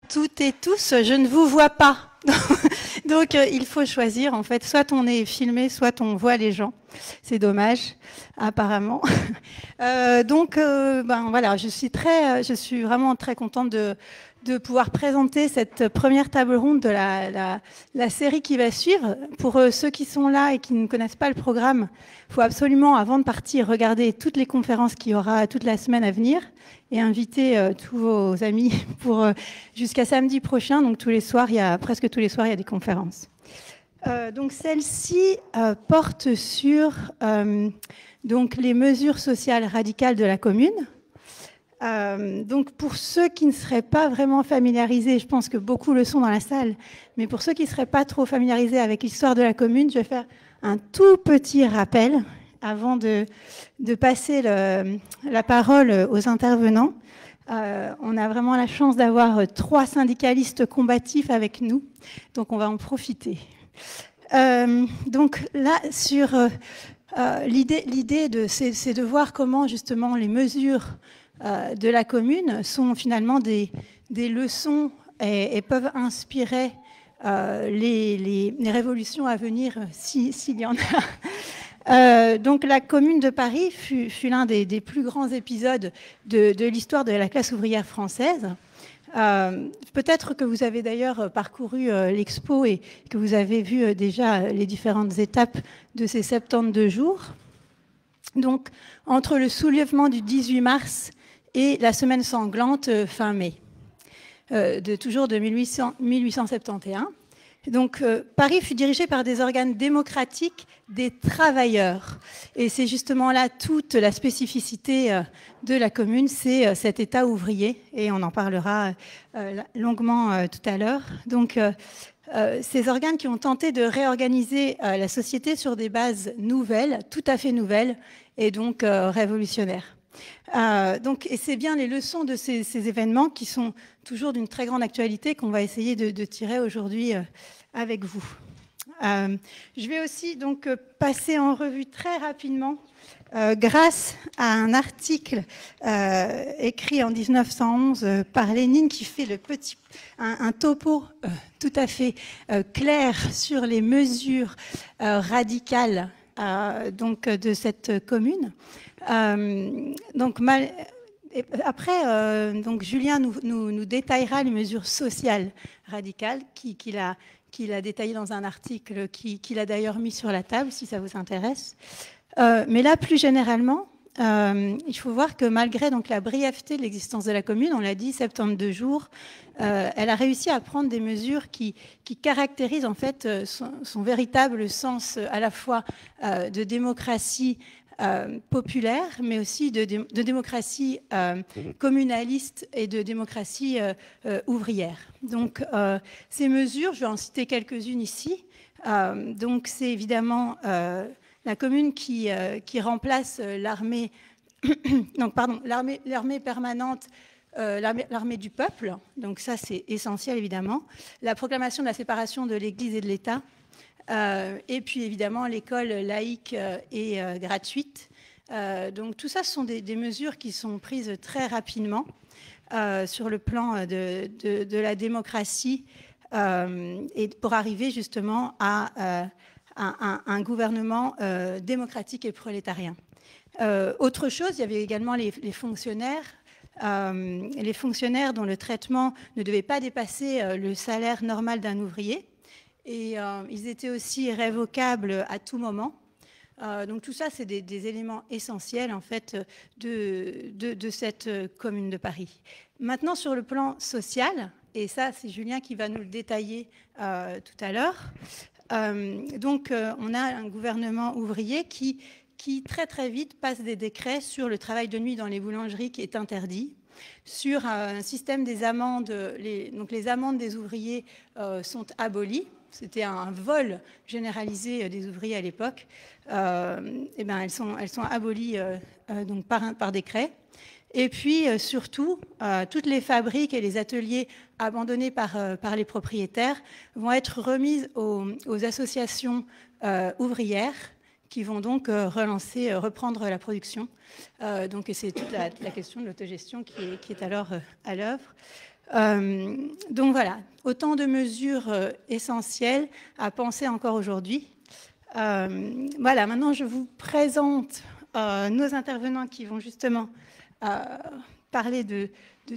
Toutes et tous, je ne vous vois pas. Donc, il faut choisir, en fait, soit on est filmé, soit on voit les gens. C'est dommage, apparemment. Ben voilà, je suis vraiment très contente de pouvoir présenter cette première table ronde de la série qui va suivre. Pour ceux qui sont là et qui ne connaissent pas le programme, il faut absolument, avant de partir, regarder toutes les conférences qu'il y aura toute la semaine à venir et inviter tous vos amis pour jusqu'à samedi prochain. Donc presque tous les soirs, il y a des conférences. Donc celle-ci porte sur donc les mesures sociales radicales de la commune. Donc pour ceux qui ne seraient pas vraiment familiarisés, je pense que beaucoup le sont dans la salle, mais pour ceux qui ne seraient pas trop familiarisés avec l'histoire de la commune, je vais faire un tout petit rappel avant de passer la parole aux intervenants. On a vraiment la chance d'avoir 3 syndicalistes combatifs avec nous, donc on va en profiter. Donc là, sur l'idée, c'est de voir comment justement les mesures de la commune sont finalement des leçons et peuvent inspirer les révolutions à venir, s'il y en a. Donc la Commune de Paris fut l'un des plus grands épisodes de l'histoire de la classe ouvrière française. Peut-être que vous avez d'ailleurs parcouru l'expo et que vous avez vu déjà les différentes étapes de ces 72 jours. Donc, entre le soulèvement du 18 mars et la semaine sanglante fin mai, toujours de 1871. Donc, Paris fut dirigé par des organes démocratiques des travailleurs. Et c'est justement là toute la spécificité de la commune, c'est cet État ouvrier. Et on en parlera longuement tout à l'heure. Donc, ces organes qui ont tenté de réorganiser la société sur des bases nouvelles, tout à fait nouvelles, et donc révolutionnaires. Et c'est bien les leçons de ces événements qui sont toujours d'une très grande actualité qu'on va essayer de tirer aujourd'hui avec vous. Je vais aussi donc passer en revue très rapidement, grâce à un article écrit en 1911 par Lénine qui fait un topo tout à fait clair sur les mesures radicales de cette commune. Après, Julien nous détaillera les mesures sociales radicales qu'il a détaillées dans un article qu'il a d'ailleurs mis sur la table, si ça vous intéresse. Mais là, plus généralement, il faut voir que malgré donc, la brièveté de l'existence de la commune, on l'a dit, 72 jours, elle a réussi à prendre des mesures qui caractérisent en fait son véritable sens à la fois de démocratie populaire, mais aussi de démocratie communaliste et de démocratie ouvrière. Donc, ces mesures, je vais en citer quelques-unes ici. Donc, c'est évidemment la commune qui remplace l'armée, l'armée permanente, l'armée du peuple. Donc, ça, c'est essentiel, évidemment. La proclamation de la séparation de l'Église et de l'État. Et puis évidemment l'école laïque et gratuite. Donc tout ça, ce sont des mesures qui sont prises très rapidement sur le plan de la démocratie et pour arriver justement à un gouvernement démocratique et prolétarien. Autre chose, il y avait également les fonctionnaires. Les fonctionnaires dont le traitement ne devait pas dépasser le salaire normal d'un ouvrier. Et ils étaient aussi révocables à tout moment. Donc tout ça, c'est des éléments essentiels en fait de cette commune de Paris. Maintenant, sur le plan social, et ça, c'est Julien qui va nous le détailler tout à l'heure. On a un gouvernement ouvrier qui très très vite passe des décrets sur le travail de nuit dans les boulangeries qui est interdit, sur un système des amendes. Donc les amendes des ouvriers sont abolies. C'était un vol généralisé des ouvriers à l'époque. Elles sont abolies donc par décret. Et puis surtout, toutes les fabriques et les ateliers abandonnés par les propriétaires vont être remises aux associations ouvrières qui vont donc reprendre la production. Donc c'est toute la question de l'autogestion qui est alors à l'œuvre. Donc voilà, autant de mesures essentielles à penser encore aujourd'hui. Voilà, maintenant je vous présente nos intervenants qui vont justement parler de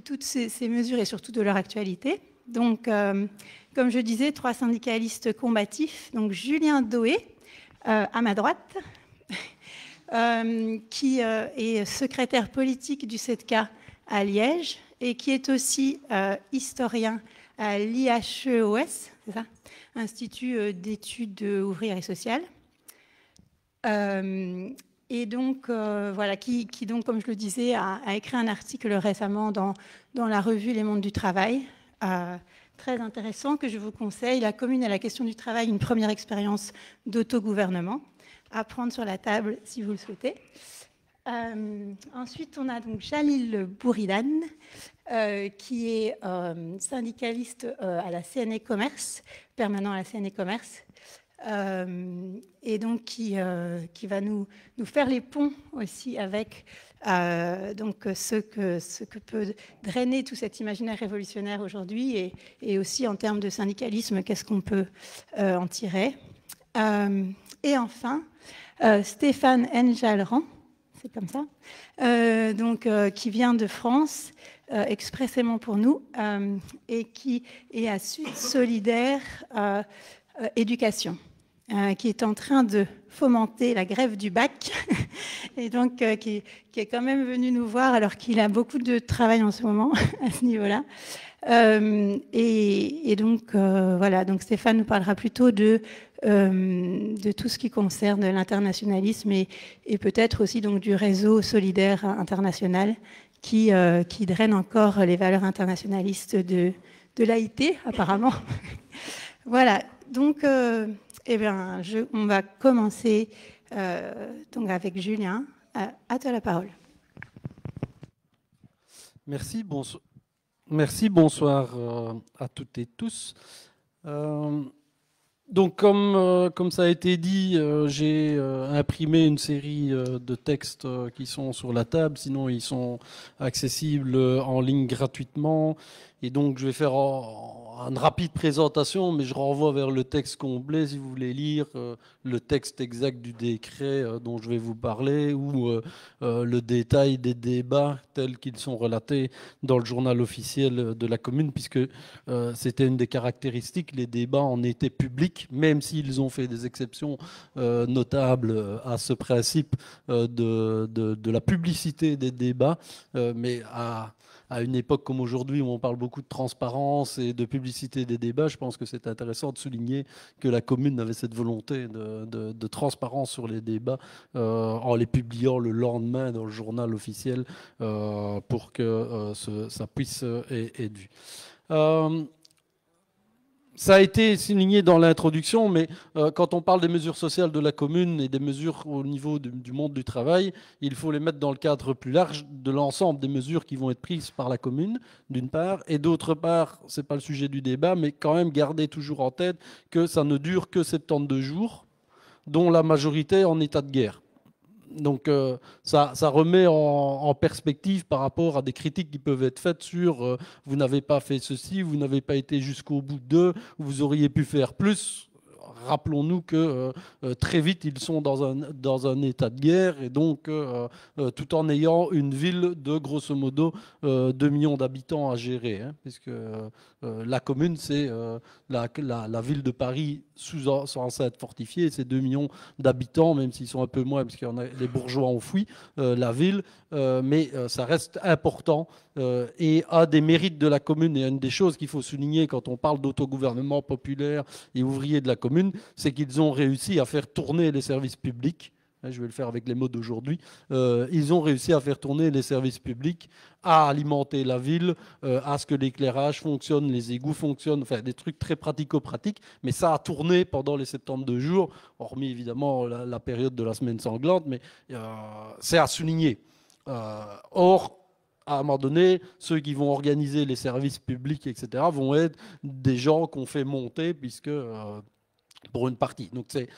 toutes ces mesures et surtout de leur actualité. Donc, comme je disais, 3 syndicalistes combatifs. Donc, Julien Doé, à ma droite, qui est secrétaire politique du CEDCA à Liège et qui est aussi historien à l'IHEOS, c'est ça, Institut d'études ouvrières et sociales. Et donc, voilà, qui donc, comme je le disais, a écrit un article récemment dans la revue Les Mondes du Travail, très intéressant, que je vous conseille, La commune et la question du travail, une première expérience d'autogouvernement, à prendre sur la table si vous le souhaitez. Ensuite, on a donc Jalil Bouridan, qui est syndicaliste à la CNE Commerce, permanent à la CNE Commerce, et donc qui va nous faire les ponts aussi avec donc ce que peut drainer tout cet imaginaire révolutionnaire aujourd'hui et aussi en termes de syndicalisme, qu'est-ce qu'on peut en tirer. Et enfin, Stéphane Njalran, c'est comme ça, donc, qui vient de France expressément pour nous et qui est à Sud Solidaire Éducation, qui est en train de fomenter la grève du bac et donc qui est quand même venu nous voir alors qu'il a beaucoup de travail en ce moment à ce niveau-là. Et donc, voilà, donc Stéphane nous parlera plutôt de tout ce qui concerne l'internationalisme et peut-être aussi donc, du réseau solidaire international qui draine encore les valeurs internationalistes de l'AIT, apparemment. Voilà, donc, eh bien, on va commencer donc avec Julien. À toi la parole. Merci, bonsoir. Merci, bonsoir à toutes et tous. Donc, comme ça a été dit, j'ai imprimé une série de textes qui sont sur la table, sinon ils sont accessibles en ligne gratuitement. Et donc, je vais faire une rapide présentation, mais je renvoie vers le texte complet si vous voulez lire le texte exact du décret dont je vais vous parler ou le détail des débats tels qu'ils sont relatés dans le journal officiel de la commune, puisque c'était une des caractéristiques, les débats en étaient publics, même s'ils ont fait des exceptions notables à ce principe de la publicité des débats, mais à une époque comme aujourd'hui où on parle beaucoup de transparence et de publicité des débats, je pense que c'est intéressant de souligner que la commune avait cette volonté de transparence sur les débats en les publiant le lendemain dans le journal officiel pour que ça puisse être vu. Ça a été souligné dans l'introduction, mais quand on parle des mesures sociales de la commune et des mesures au niveau du monde du travail, il faut les mettre dans le cadre plus large de l'ensemble des mesures qui vont être prises par la commune, d'une part, et d'autre part, ce n'est pas le sujet du débat, mais quand même garder toujours en tête que ça ne dure que 72 jours, dont la majorité en état de guerre. Donc ça remet en perspective par rapport à des critiques qui peuvent être faites sur vous n'avez pas fait ceci, vous n'avez pas été jusqu'au bout de, vous auriez pu faire plus. Rappelons-nous que très vite, ils sont dans un état de guerre et donc tout en ayant une ville de grosso modo 2 millions d'habitants à gérer. Hein, puisque la commune, c'est la ville de Paris sous enceinte fortifiée, c'est 2 millions d'habitants, même s'ils sont un peu moins, parce que les bourgeois ont fui la ville, mais ça reste important. Et un des mérites de la commune, et une des choses qu'il faut souligner quand on parle d'autogouvernement populaire et ouvrier de la commune, c'est qu'ils ont réussi à faire tourner les services publics. Je vais le faire avec les mots d'aujourd'hui. Ils ont réussi à faire tourner les services publics, à alimenter la ville, à ce que l'éclairage fonctionne, les égouts fonctionnent, enfin des trucs très pratico-pratiques. Mais ça a tourné pendant les 72 jours, hormis évidemment la période de la semaine sanglante, mais c'est à souligner. Or, à un moment donné, ceux qui vont organiser les services publics, etc., vont être des gens qu'on fait monter, puisque pour une partie. Donc c'est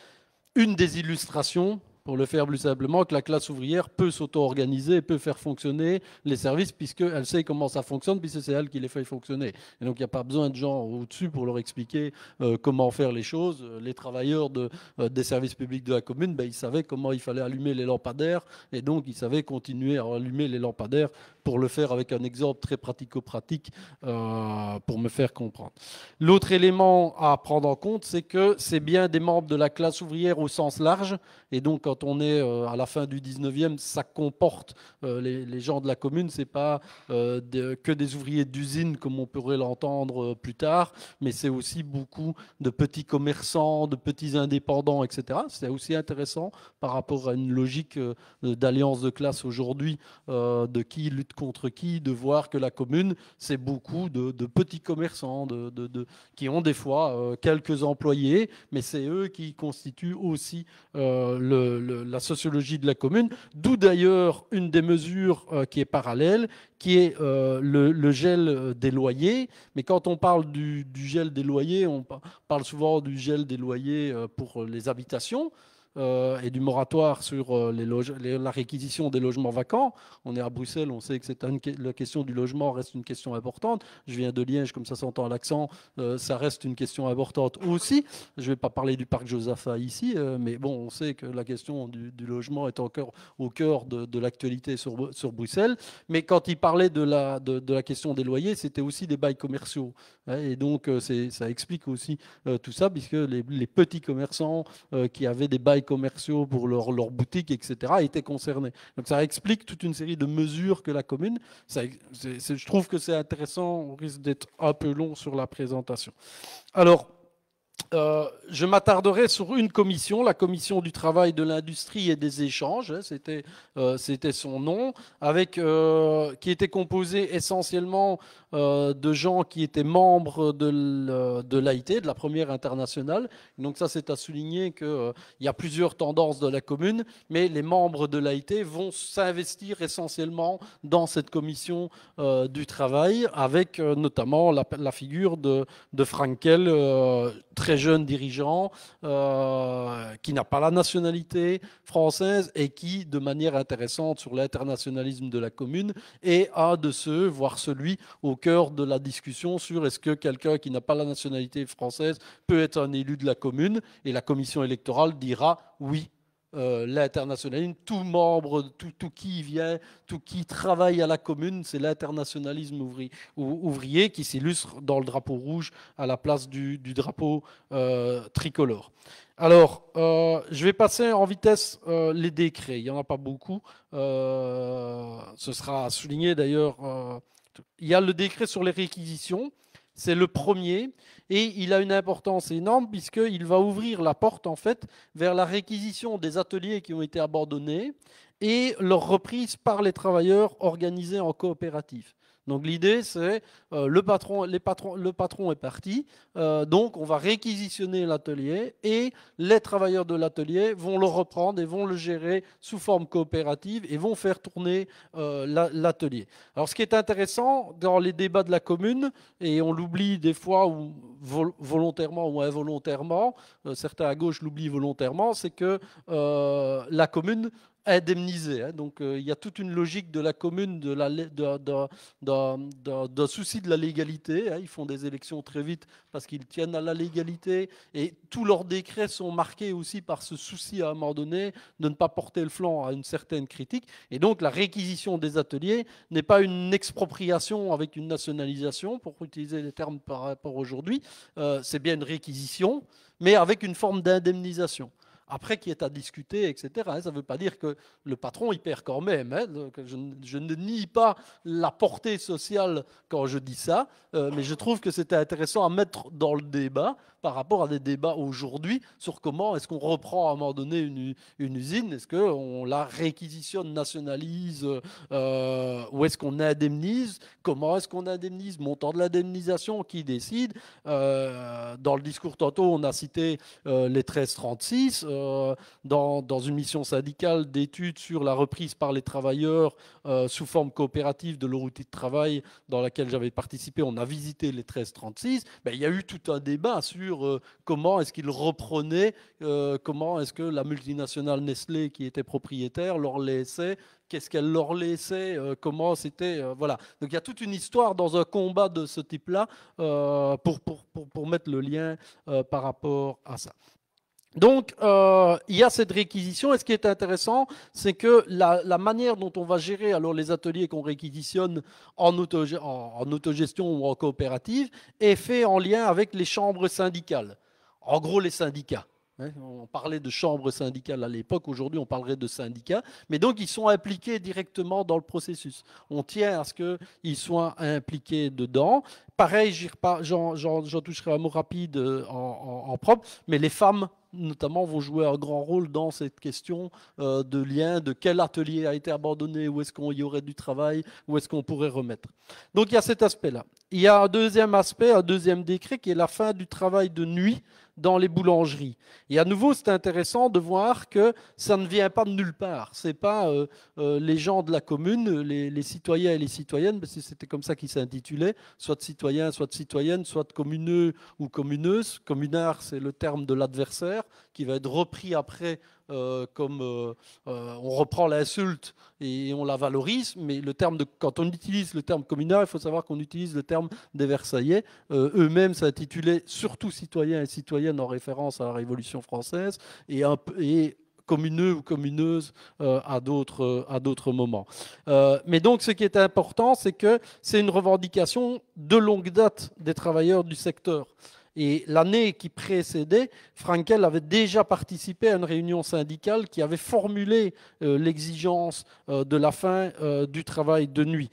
une des illustrations, pour le faire plus simplement, que la classe ouvrière peut s'auto-organiser, peut faire fonctionner les services, puisqu'elle sait comment ça fonctionne, puisque c'est elle qui les fait fonctionner. Et donc il n'y a pas besoin de gens au-dessus pour leur expliquer comment faire les choses. Les travailleurs des services publics de la commune, ben, ils savaient comment il fallait allumer les lampadaires, et donc ils savaient continuer à allumer les lampadaires, pour le faire avec un exemple très pratico-pratique pour me faire comprendre. L'autre élément à prendre en compte, c'est que c'est bien des membres de la classe ouvrière au sens large, et donc quand on est à la fin du 19e, ça comporte les gens de la commune, c'est pas que des ouvriers d'usine comme on pourrait l'entendre plus tard, mais c'est aussi beaucoup de petits commerçants, de petits indépendants, etc. C'est aussi intéressant par rapport à une logique d'alliance de classe aujourd'hui, de qui lutte contre qui, de voir que la commune, c'est beaucoup de petits commerçants qui ont des fois quelques employés, mais c'est eux qui constituent aussi la sociologie de la commune, d'où d'ailleurs une des mesures qui est parallèle, qui est le gel des loyers. Mais quand on parle du gel des loyers, on parle souvent du gel des loyers pour les habitations, et du moratoire sur la réquisition des logements vacants. On est à Bruxelles, on sait que la question du logement reste une question importante. Je viens de Liège, comme ça s'entend à l'accent, ça reste une question importante aussi. Je ne vais pas parler du parc Josaphat ici, mais bon, on sait que la question du logement est encore au cœur de l'actualité sur Bruxelles. Mais quand il parlait de la question des loyers, c'était aussi des bails commerciaux. Et donc, ça explique aussi tout ça, puisque les petits commerçants qui avaient des bails commerciaux pour leur boutique, etc., étaient concernés. Donc ça explique toute une série de mesures que la commune... je trouve que c'est intéressant, on risque d'être un peu long sur la présentation. Alors, je m'attarderai sur une commission, la commission du travail, de l'industrie et des échanges, c'était son nom, qui était composée essentiellement de gens qui étaient membres de l'AIT, de la première internationale. Donc ça, c'est à souligner qu'il y a plusieurs tendances de la commune, mais les membres de l'AIT vont s'investir essentiellement dans cette commission du travail, avec notamment la figure de Frankel, très jeune dirigeant, qui n'a pas la nationalité française et qui, de manière intéressante sur l'internationalisme de la commune, est un de ceux, voire celui, au cœur de la discussion sur est-ce que quelqu'un qui n'a pas la nationalité française peut être un élu de la commune, et la commission électorale dira oui. L'internationalisme, tout membre, tout qui vient, tout qui travaille à la commune, c'est l'internationalisme ouvrier qui s'illustre dans le drapeau rouge à la place du drapeau tricolore. Alors, je vais passer en vitesse les décrets. Il n'y en a pas beaucoup. Ce sera souligné d'ailleurs. Il y a le décret sur les réquisitions. C'est le premier et il a une importance énorme puisqu'il va ouvrir la porte en fait vers la réquisition des ateliers qui ont été abandonnés et leur reprise par les travailleurs organisés en coopérative. Donc l'idée, c'est le patron est parti, donc on va réquisitionner l'atelier et les travailleurs de l'atelier vont le reprendre et vont le gérer sous forme coopérative et vont faire tourner l'atelier. Alors ce qui est intéressant dans les débats de la commune, et on l'oublie des fois ou volontairement ou involontairement, certains à gauche l'oublient volontairement, c'est que la commune indemnisé. Donc il y a toute une logique de la commune d'un souci de la légalité. Ils font des élections très vite parce qu'ils tiennent à la légalité et tous leurs décrets sont marqués aussi par ce souci à un moment donné de ne pas porter le flanc à une certaine critique. Et donc la réquisition des ateliers n'est pas une expropriation avec une nationalisation, pour utiliser les termes par rapport aujourd'hui. C'est bien une réquisition, mais avec une forme d'indemnisation. Après, qui est à discuter, etc. Ça ne veut pas dire que le patron, il perd quand même. Je ne nie pas la portée sociale quand je dis ça, mais je trouve que c'était intéressant à mettre dans le débat par rapport à des débats aujourd'hui sur comment est-ce qu'on reprend à un moment donné une usine, est-ce qu'on la réquisitionne, nationalise, ou est-ce qu'on indemnise, comment est-ce qu'on indemnise, montant de l'indemnisation, qui décide. Dans le discours tantôt, on a cité les 1336. dans une mission syndicale d'études sur la reprise par les travailleurs sous forme coopérative de leur outil de travail dans laquelle j'avais participé. On a visité les 1336. Ben, il y a eu tout un débat sur comment est-ce qu'ils reprenaient, comment est-ce que la multinationale Nestlé qui était propriétaire leur laissait, qu'est-ce qu'elle leur laissait, comment c'était, voilà. Donc il y a toute une histoire dans un combat de ce type-là pour mettre le lien par rapport à ça. Donc, il y a cette réquisition, et ce qui est intéressant, c'est que la manière dont on va gérer alors les ateliers qu'on réquisitionne en autogestion ou en coopérative est fait en lien avec les chambres syndicales. En gros, les syndicats. On parlait de chambres syndicales à l'époque, aujourd'hui on parlerait de syndicats, mais donc ils sont impliqués directement dans le processus. On tient à ce qu'ils soient impliqués dedans. Pareil, j'en toucherai un mot rapide en propre, mais les femmes notamment vont jouer un grand rôle dans cette question de lien, de quel atelier a été abandonné, où est-ce qu'il y aurait du travail, où est-ce qu'on pourrait remettre. Donc il y a cet aspect-là. Il y a un deuxième aspect, un deuxième décret qui est la fin du travail de nuit dans les boulangeries. Et à nouveau, c'est intéressant de voir que ça ne vient pas de nulle part. Ce n'est pas les gens de la commune, les citoyens et les citoyennes, parce que c'était comme ça qu'ils s'intitulaient, soit de citoyens, soit de citoyennes, soit de communeux ou communeuses. Communard, c'est le terme de l'adversaire, qui va être repris après comme on reprend l'insulte et on la valorise, mais quand on utilise le terme communard, il faut savoir qu'on utilise le terme des Versaillais. Eux-mêmes s'intitulaient surtout citoyens et citoyennes en référence à la Révolution française et communeux ou communeuses à d'autres moments. Mais donc ce qui est important, c'est que c'est une revendication de longue date des travailleurs du secteur. Et l'année qui précédait, Frankel avait déjà participé à une réunion syndicale qui avait formulé l'exigence de la fin du travail de nuit.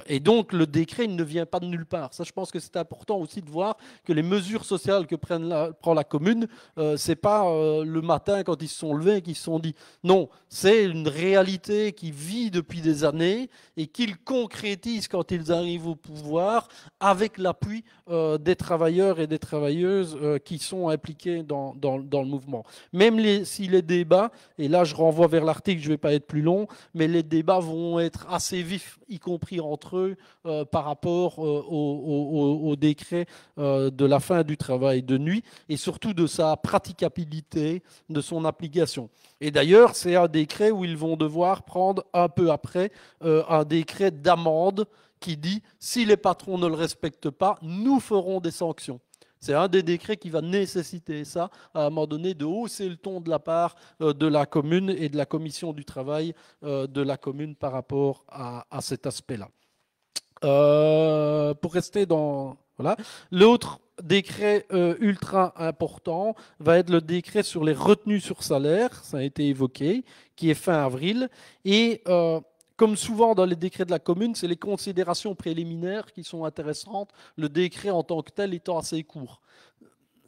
Et donc le décret ne vient pas de nulle part. Ça, je pense que c'est important aussi de voir que les mesures sociales que prend la commune, c'est pas le matin quand ils se sont levés et qu'ils se sont dit. Non, c'est une réalité qui vit depuis des années et qu'ils concrétisent quand ils arrivent au pouvoir avec l'appui des travailleurs et des travailleuses qui sont impliqués dans le mouvement. Même si les débats, et là je renvoie vers l'article, je ne vais pas être plus long, mais les débats vont être assez vifs, y compris entre eux par rapport au décret de la fin du travail de nuit et surtout de sa praticabilité, de son application. Et d'ailleurs, c'est un décret où ils vont devoir prendre un peu après un décret d'amende qui dit si les patrons ne le respectent pas, nous ferons des sanctions. C'est un des décrets qui va nécessiter ça, à un moment donné, de hausser le ton de la part de la commune et de la commission du travail de la commune par rapport à cet aspect-là. Pour rester dans... Voilà. L'autre décret ultra important va être le décret sur les retenues sur salaire, ça a été évoqué, qui est fin avril. Et... comme souvent dans les décrets de la commune, c'est les considérations préliminaires qui sont intéressantes, le décret en tant que tel étant assez court.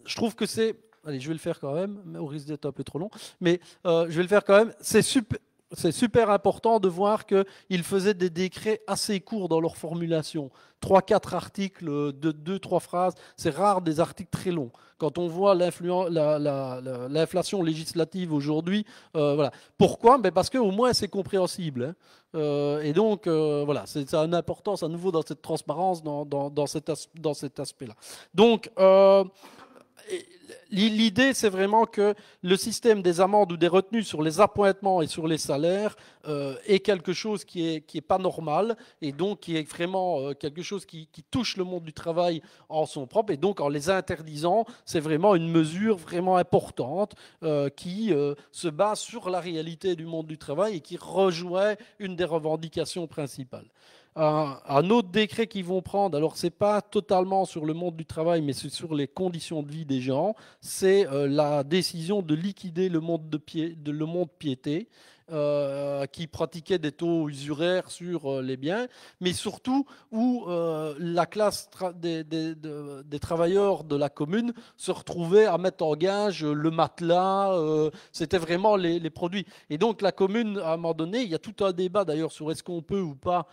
Je trouve que c'est... Allez, je vais le faire quand même, mais au risque d'être un peu trop long, mais je vais le faire quand même. C'est super important de voir qu'ils faisaient des décrets assez courts dans leur formulation. 3-4 articles de 2-3 phrases. C'est rare des articles très longs. Quand on voit l'inflation législative aujourd'hui, voilà. Pourquoi ? Parce qu'au moins c'est compréhensible. Et donc, voilà, c'est une importance à nouveau dans cette transparence, dans cet aspect-là. Donc, l'idée, c'est vraiment que le système des amendes ou des retenues sur les appointements et sur les salaires est quelque chose qui est pas normal et donc qui est vraiment quelque chose qui touche le monde du travail en son propre. Et donc, en les interdisant, c'est vraiment une mesure vraiment importante qui se base sur la réalité du monde du travail et qui rejoint une des revendications principales. Un autre décret qu'ils vont prendre, alors c'est pas totalement sur le monde du travail, mais c'est sur les conditions de vie des gens, c'est la décision de liquider le monde piété. qui pratiquaient des taux usuraires sur les biens, mais surtout où la classe des travailleurs de la commune se retrouvait à mettre en gage le matelas, c'était vraiment les produits. Et donc la commune, à un moment donné, il y a tout un débat d'ailleurs sur est-ce qu'on peut ou pas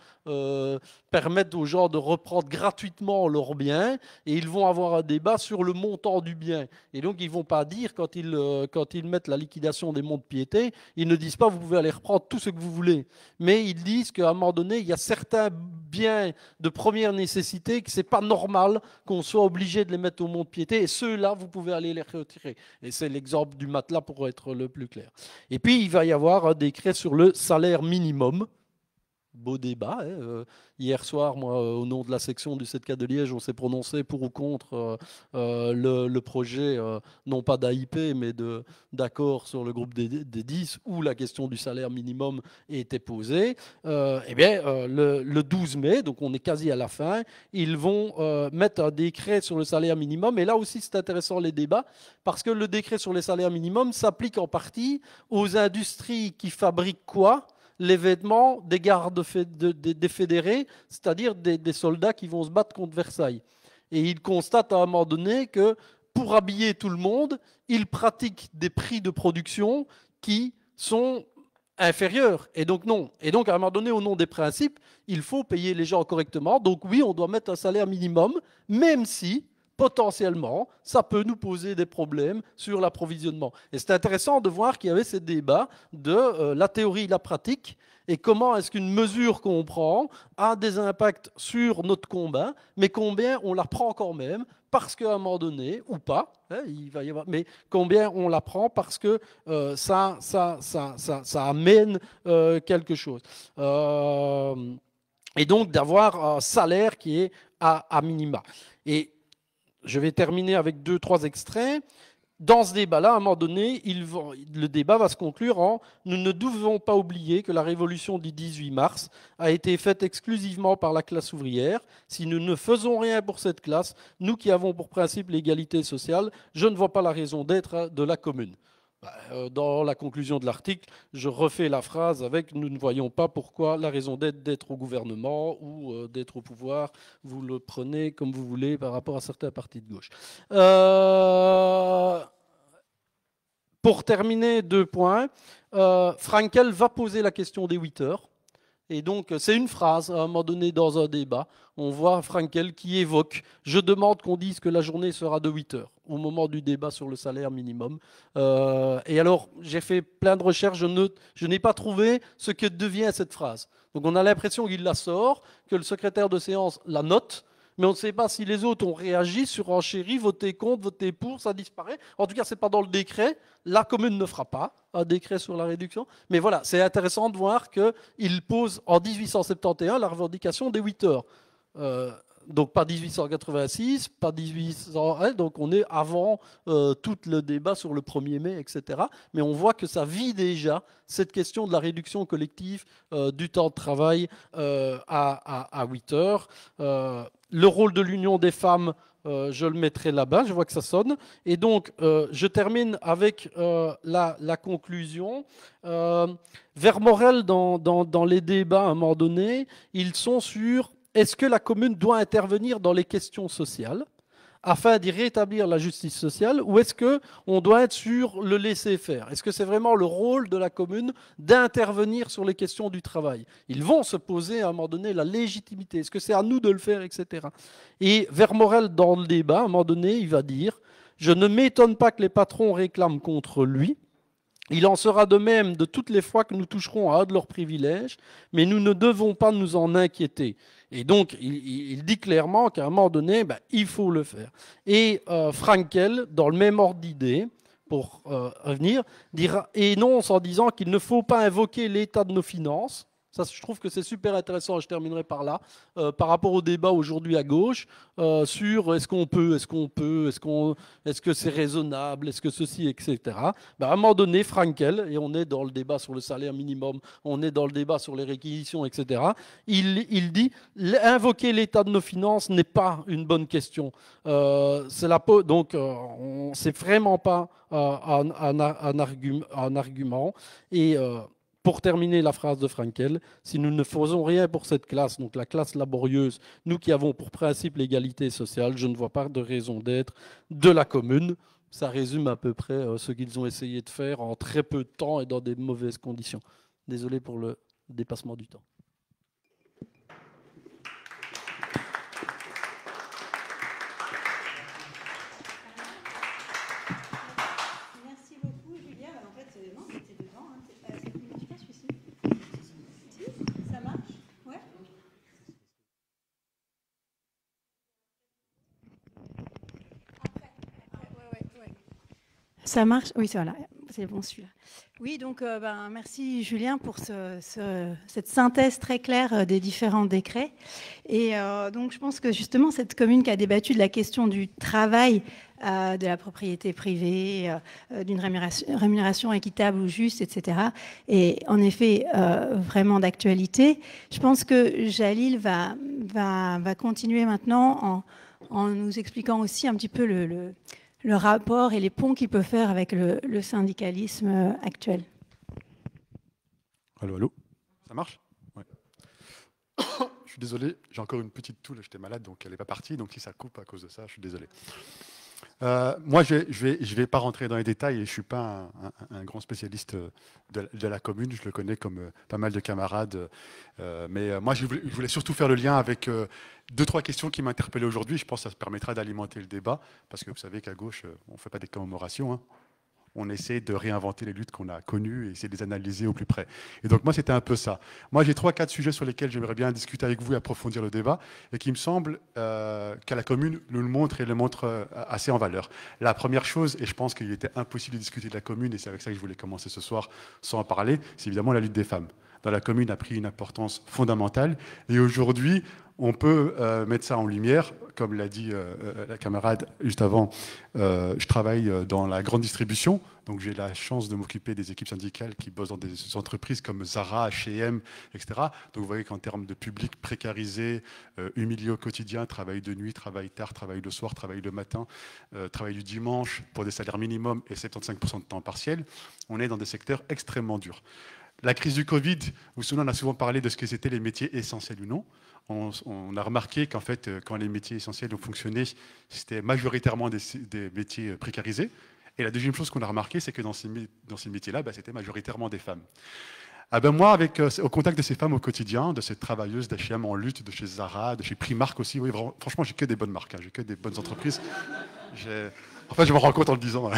permettre aux gens de reprendre gratuitement leurs biens, et ils vont avoir un débat sur le montant du bien. Et donc ils ne vont pas dire, quand ils mettent la liquidation des monts de piété, ils ne disent pas vous pouvez aller reprendre tout ce que vous voulez, mais ils disent qu'à un moment donné, il y a certains biens de première nécessité que ce n'est pas normal qu'on soit obligé de les mettre au mont de piété, et ceux-là, vous pouvez aller les retirer. Et c'est l'exemple du matelas pour être le plus clair. Et puis, il va y avoir un décret sur le salaire minimum. Beau débat. Hier soir, moi, au nom de la section du 7K de Liège, on s'est prononcé pour ou contre le projet, non pas d'AIP, mais d'accord sur le groupe des 10, où la question du salaire minimum était posée. Eh bien, le 12 mai, donc on est quasi à la fin, ils vont mettre un décret sur le salaire minimum. Et là aussi, c'est intéressant les débats, parce que le décret sur les salaires minimums s'applique en partie aux industries qui fabriquent quoi ? Les vêtements des gardes des fédérés, c'est-à-dire des soldats qui vont se battre contre Versailles. Et ils constatent à un moment donné que pour habiller tout le monde, ils pratiquent des prix de production qui sont inférieurs. Et donc non. Et donc à un moment donné, au nom des principes, il faut payer les gens correctement. Donc oui, on doit mettre un salaire minimum, même si potentiellement, ça peut nous poser des problèmes sur l'approvisionnement. Et c'est intéressant de voir qu'il y avait ce débat de la théorie et la pratique, et comment est-ce qu'une mesure qu'on prend a des impacts sur notre combat, mais combien on la prend quand même, parce qu'à un moment donné, ou pas, il va y avoir, mais combien on la prend parce que ça amène quelque chose. Et donc d'avoir un salaire qui est à minima. Et je vais terminer avec 2-3 extraits. Dans ce débat-là, à un moment donné, le débat va se conclure en « Nous ne devons pas oublier que la révolution du 18 mars a été faite exclusivement par la classe ouvrière. Si nous ne faisons rien pour cette classe, nous qui avons pour principe l'égalité sociale, je ne vois pas la raison d'être de la commune. » Dans la conclusion de l'article, je refais la phrase avec « Nous ne voyons pas pourquoi la raison d'être au gouvernement ou d'être au pouvoir, vous le prenez comme vous voulez par rapport à certains partis de gauche. » Pour terminer, 2 points. Frankel va poser la question des 8 heures. Et donc, c'est une phrase, à un moment donné, dans un débat. On voit Frankel qui évoque « Je demande qu'on dise que la journée sera de 8 heures » au moment du débat sur le salaire minimum. Et alors, j'ai fait plein de recherches, je n'ai pas trouvé ce que devient cette phrase. Donc, on a l'impression qu'il la sort, que le secrétaire de séance la note, mais on ne sait pas si les autres ont réagi, surenchéri, voté contre, voté pour, ça disparaît. En tout cas, ce n'est pas dans le décret. La commune ne fera pas un décret sur la réduction. Mais voilà, c'est intéressant de voir qu'il pose en 1871 la revendication des 8 heures. Donc pas 1886, pas 1801, donc on est avant tout le débat sur le 1er mai, etc. Mais on voit que ça vit déjà cette question de la réduction collective du temps de travail à 8 heures. Le rôle de l'Union des femmes, je le mettrai là-bas, je vois que ça sonne. Et donc, je termine avec la conclusion. Vermorel, dans les débats, à un moment donné, ils sont sur est-ce que la commune doit intervenir dans les questions sociales afin d'y rétablir la justice sociale, ou est-ce qu'on doit être sur le laisser-faire? Est-ce que c'est vraiment le rôle de la commune d'intervenir sur les questions du travail? Ils vont se poser à un moment donné la légitimité. Est-ce que c'est à nous de le faire, etc. Et Vermorel, dans le débat, à un moment donné, il va dire « Je ne m'étonne pas que les patrons réclament contre lui. Il en sera de même de toutes les fois que nous toucherons à un de leurs privilèges, mais nous ne devons pas nous en inquiéter. » Et donc, il dit clairement qu'à un moment donné, il faut le faire. Et Frankel, dans le même ordre d'idée, pour revenir, énonce en disant qu'il ne faut pas invoquer l'état de nos finances. Ça, je trouve que c'est super intéressant, je terminerai par là, par rapport au débat aujourd'hui à gauche, sur est-ce qu'on peut, est-ce que c'est raisonnable, est-ce que ceci, etc. À un moment donné, Frankel, et on est dans le débat sur le salaire minimum, on est dans le débat sur les réquisitions, etc., il dit, invoquer l'état de nos finances n'est pas une bonne question. Donc, c'est vraiment pas un argument. Et pour terminer la phrase de Frankel, si nous ne faisons rien pour cette classe, donc la classe laborieuse, nous qui avons pour principe l'égalité sociale, je ne vois pas de raison d'être de la commune. Ça résume à peu près ce qu'ils ont essayé de faire en très peu de temps et dans des mauvaises conditions. Désolé pour le dépassement du temps. Ça marche? Oui, voilà. C'est bon celui-là. Oui, donc merci Julien pour cette synthèse très claire des différents décrets. Et donc je pense que justement cette commune qui a débattu de la question du travail, de la propriété privée, d'une rémunération équitable ou juste, etc. est en effet vraiment d'actualité. Je pense que Jalil va continuer maintenant en nous expliquant aussi un petit peu le rapport et les ponts qu'il peut faire avec le syndicalisme actuel. Allô, allô, ça marche? Ouais. Je suis désolé, j'ai encore une petite toux, j'étais malade, donc elle n'est pas partie, donc si ça coupe à cause de ça, je suis désolé. Moi, je vais pas rentrer dans les détails, et je ne suis pas un grand spécialiste de la commune, je le connais comme pas mal de camarades, mais moi, je voulais surtout faire le lien avec 2-3 questions qui m'interpellaient aujourd'hui. Je pense que ça permettra d'alimenter le débat, parce que vous savez qu'à gauche, on ne fait pas des commémorations, hein. On essaie de réinventer les luttes qu'on a connues et essayer de les analyser au plus près. Et donc moi, c'était un peu ça. Moi, j'ai 3-4 sujets sur lesquels j'aimerais bien discuter avec vous et approfondir le débat, et qui me semble qu'à la commune, nous le montre et le montre assez en valeur. La première chose, et je pense qu'il était impossible de discuter de la commune, et c'est avec ça que je voulais commencer ce soir sans en parler, c'est évidemment la lutte des femmes. Dans la commune a pris une importance fondamentale, et aujourd'hui, on peut mettre ça en lumière, comme l'a dit la camarade juste avant. Je travaille dans la grande distribution, donc j'ai la chance de m'occuper des équipes syndicales qui bossent dans des entreprises comme Zara, H&M, etc. Donc vous voyez qu'en termes de public précarisé, humilié au quotidien, travail de nuit, travail tard, travail le soir, travail le matin, travail du dimanche pour des salaires minimums et 75% de temps partiel, on est dans des secteurs extrêmement durs. La crise du Covid, vous vous souvenez, on a souvent parlé de ce que c'était les métiers essentiels ou non. On a remarqué qu'en fait, quand les métiers essentiels ont fonctionné, c'était majoritairement des métiers précarisés. Et la deuxième chose qu'on a remarqué, c'est que dans ces métiers-là, c'était majoritairement des femmes. Ah ben moi, au contact de ces femmes au quotidien, de ces travailleuses d'H&M en lutte, de chez Zara, de chez Primark aussi, oui, franchement, j'ai que des bonnes marques, hein, j'ai que des bonnes entreprises. En fait, je me rends compte en le disant,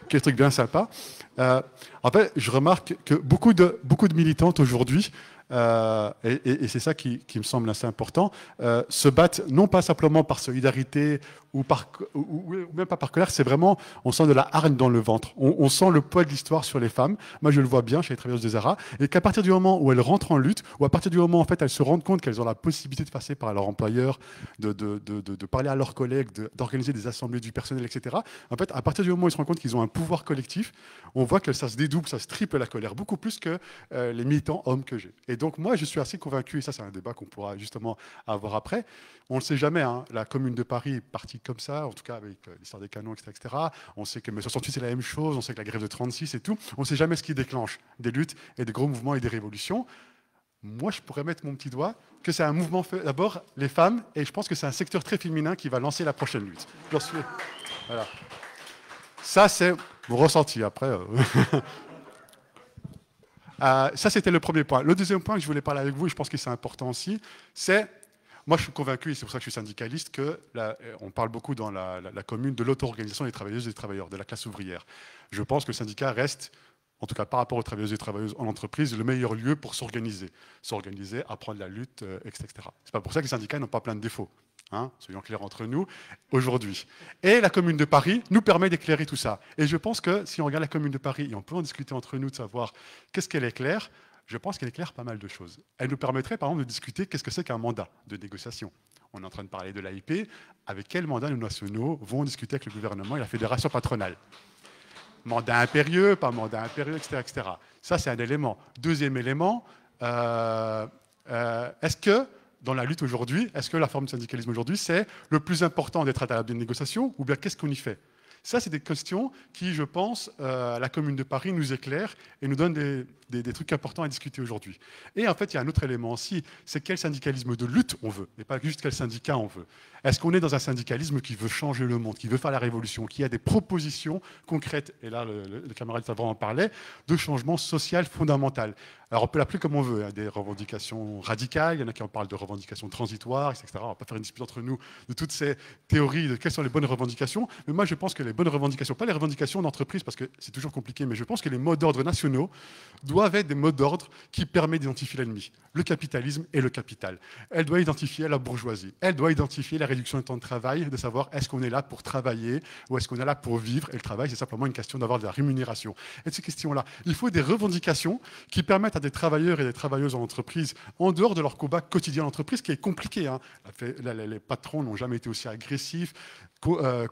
quel truc bien sympa. En fait, je remarque que beaucoup de militantes aujourd'hui, et c'est ça qui me semble assez important, se battent non pas simplement par solidarité ou même pas par colère, c'est vraiment, on sent de la hargne dans le ventre. On sent le poids de l'histoire sur les femmes. Moi, je le vois bien chez les travailleuses de Zara, et qu'à partir du moment où elles rentrent en lutte, ou à partir du moment où en fait, elles se rendent compte qu'elles ont la possibilité de passer par leur employeur, de parler à leurs collègues, d'organiser des assemblées du personnel, etc. En fait, à partir du moment où ils se rendent compte qu'ils ont un pouvoir collectif, on voit que ça se dédouble, ça se triple la colère, beaucoup plus que les militants hommes que j'ai. Et donc, moi, je suis assez convaincu, et ça, c'est un débat qu'on pourra justement avoir après. On ne le sait jamais, hein, la Commune de Paris est partie comme ça, en tout cas avec l'histoire des canons, etc., etc. On sait que mai 68, c'est la même chose, on sait que la grève de 36 et tout. On ne sait jamais ce qui déclenche des luttes et des gros mouvements et des révolutions. Moi, je pourrais mettre mon petit doigt que c'est un mouvement fait d'abord les femmes, et je pense que c'est un secteur très féminin qui va lancer la prochaine lutte. Voilà. Ça, c'est mon ressenti. Après, ça, c'était le premier point. Le deuxième point que je voulais parler avec vous, et je pense que c'est important aussi, c'est, moi, je suis convaincu, et c'est pour ça que je suis syndicaliste, qu'on parle beaucoup dans la commune de l'auto-organisation des travailleuses et des travailleurs, de la classe ouvrière. Je pense que le syndicat reste, en tout cas par rapport aux travailleuses et travailleuses en entreprise, le meilleur lieu pour s'organiser, apprendre la lutte, etc. C'est pas pour ça que les syndicats n'ont pas plein de défauts. Hein, soyons clairs entre nous, aujourd'hui. Et la Commune de Paris nous permet d'éclairer tout ça. Et je pense que si on regarde la Commune de Paris, et on peut en discuter entre nous, de savoir qu'est-ce qu'elle éclaire, je pense qu'elle éclaire pas mal de choses. Elle nous permettrait, par exemple, de discuter qu'est-ce que c'est qu'un mandat de négociation. On est en train de parler de l'AIP. Avec quel mandat nos nationaux vont discuter avec le gouvernement et la fédération patronale? Mandat impérieux, pas mandat impérieux, etc., etc. Ça, c'est un élément. Deuxième élément, est-ce que dans la lutte aujourd'hui, est-ce que la forme de syndicalisme aujourd'hui, c'est le plus important d'être à la table de négociation, ou bien qu'est-ce qu'on y fait? Ça, c'est des questions qui, je pense, la Commune de Paris nous éclaire et nous donne des trucs importants à discuter aujourd'hui. Et en fait, il y a un autre élément aussi, c'est quel syndicalisme de lutte on veut, et pas juste quel syndicat on veut. Est-ce qu'on est dans un syndicalisme qui veut changer le monde, qui veut faire la révolution, qui a des propositions concrètes, et là le camarade Savran en parlait, de changement social fondamental. Alors on peut l'appeler comme on veut, hein, des revendications radicales, il y en a qui en parlent de revendications transitoires, etc. On va pas faire une dispute entre nous de toutes ces théories, de quelles sont les bonnes revendications, mais moi je pense que les bonnes revendications, pas les revendications d'entreprise, parce que c'est toujours compliqué, mais je pense que les mots d'ordre nationaux doivent être des mots d'ordre qui permettent d'identifier l'ennemi, le capitalisme et le capital. Elle doit identifier la bourgeoisie, elle doit identifier la réduction du temps de travail, de savoir est-ce qu'on est là pour travailler ou est-ce qu'on est là pour vivre, et le travail c'est simplement une question d'avoir de la rémunération. Et de ces questions-là, il faut des revendications qui permettent à des travailleurs et des travailleuses en entreprise, en dehors de leur combat quotidien en entreprise, qui est compliqué, hein. Les patrons n'ont jamais été aussi agressifs,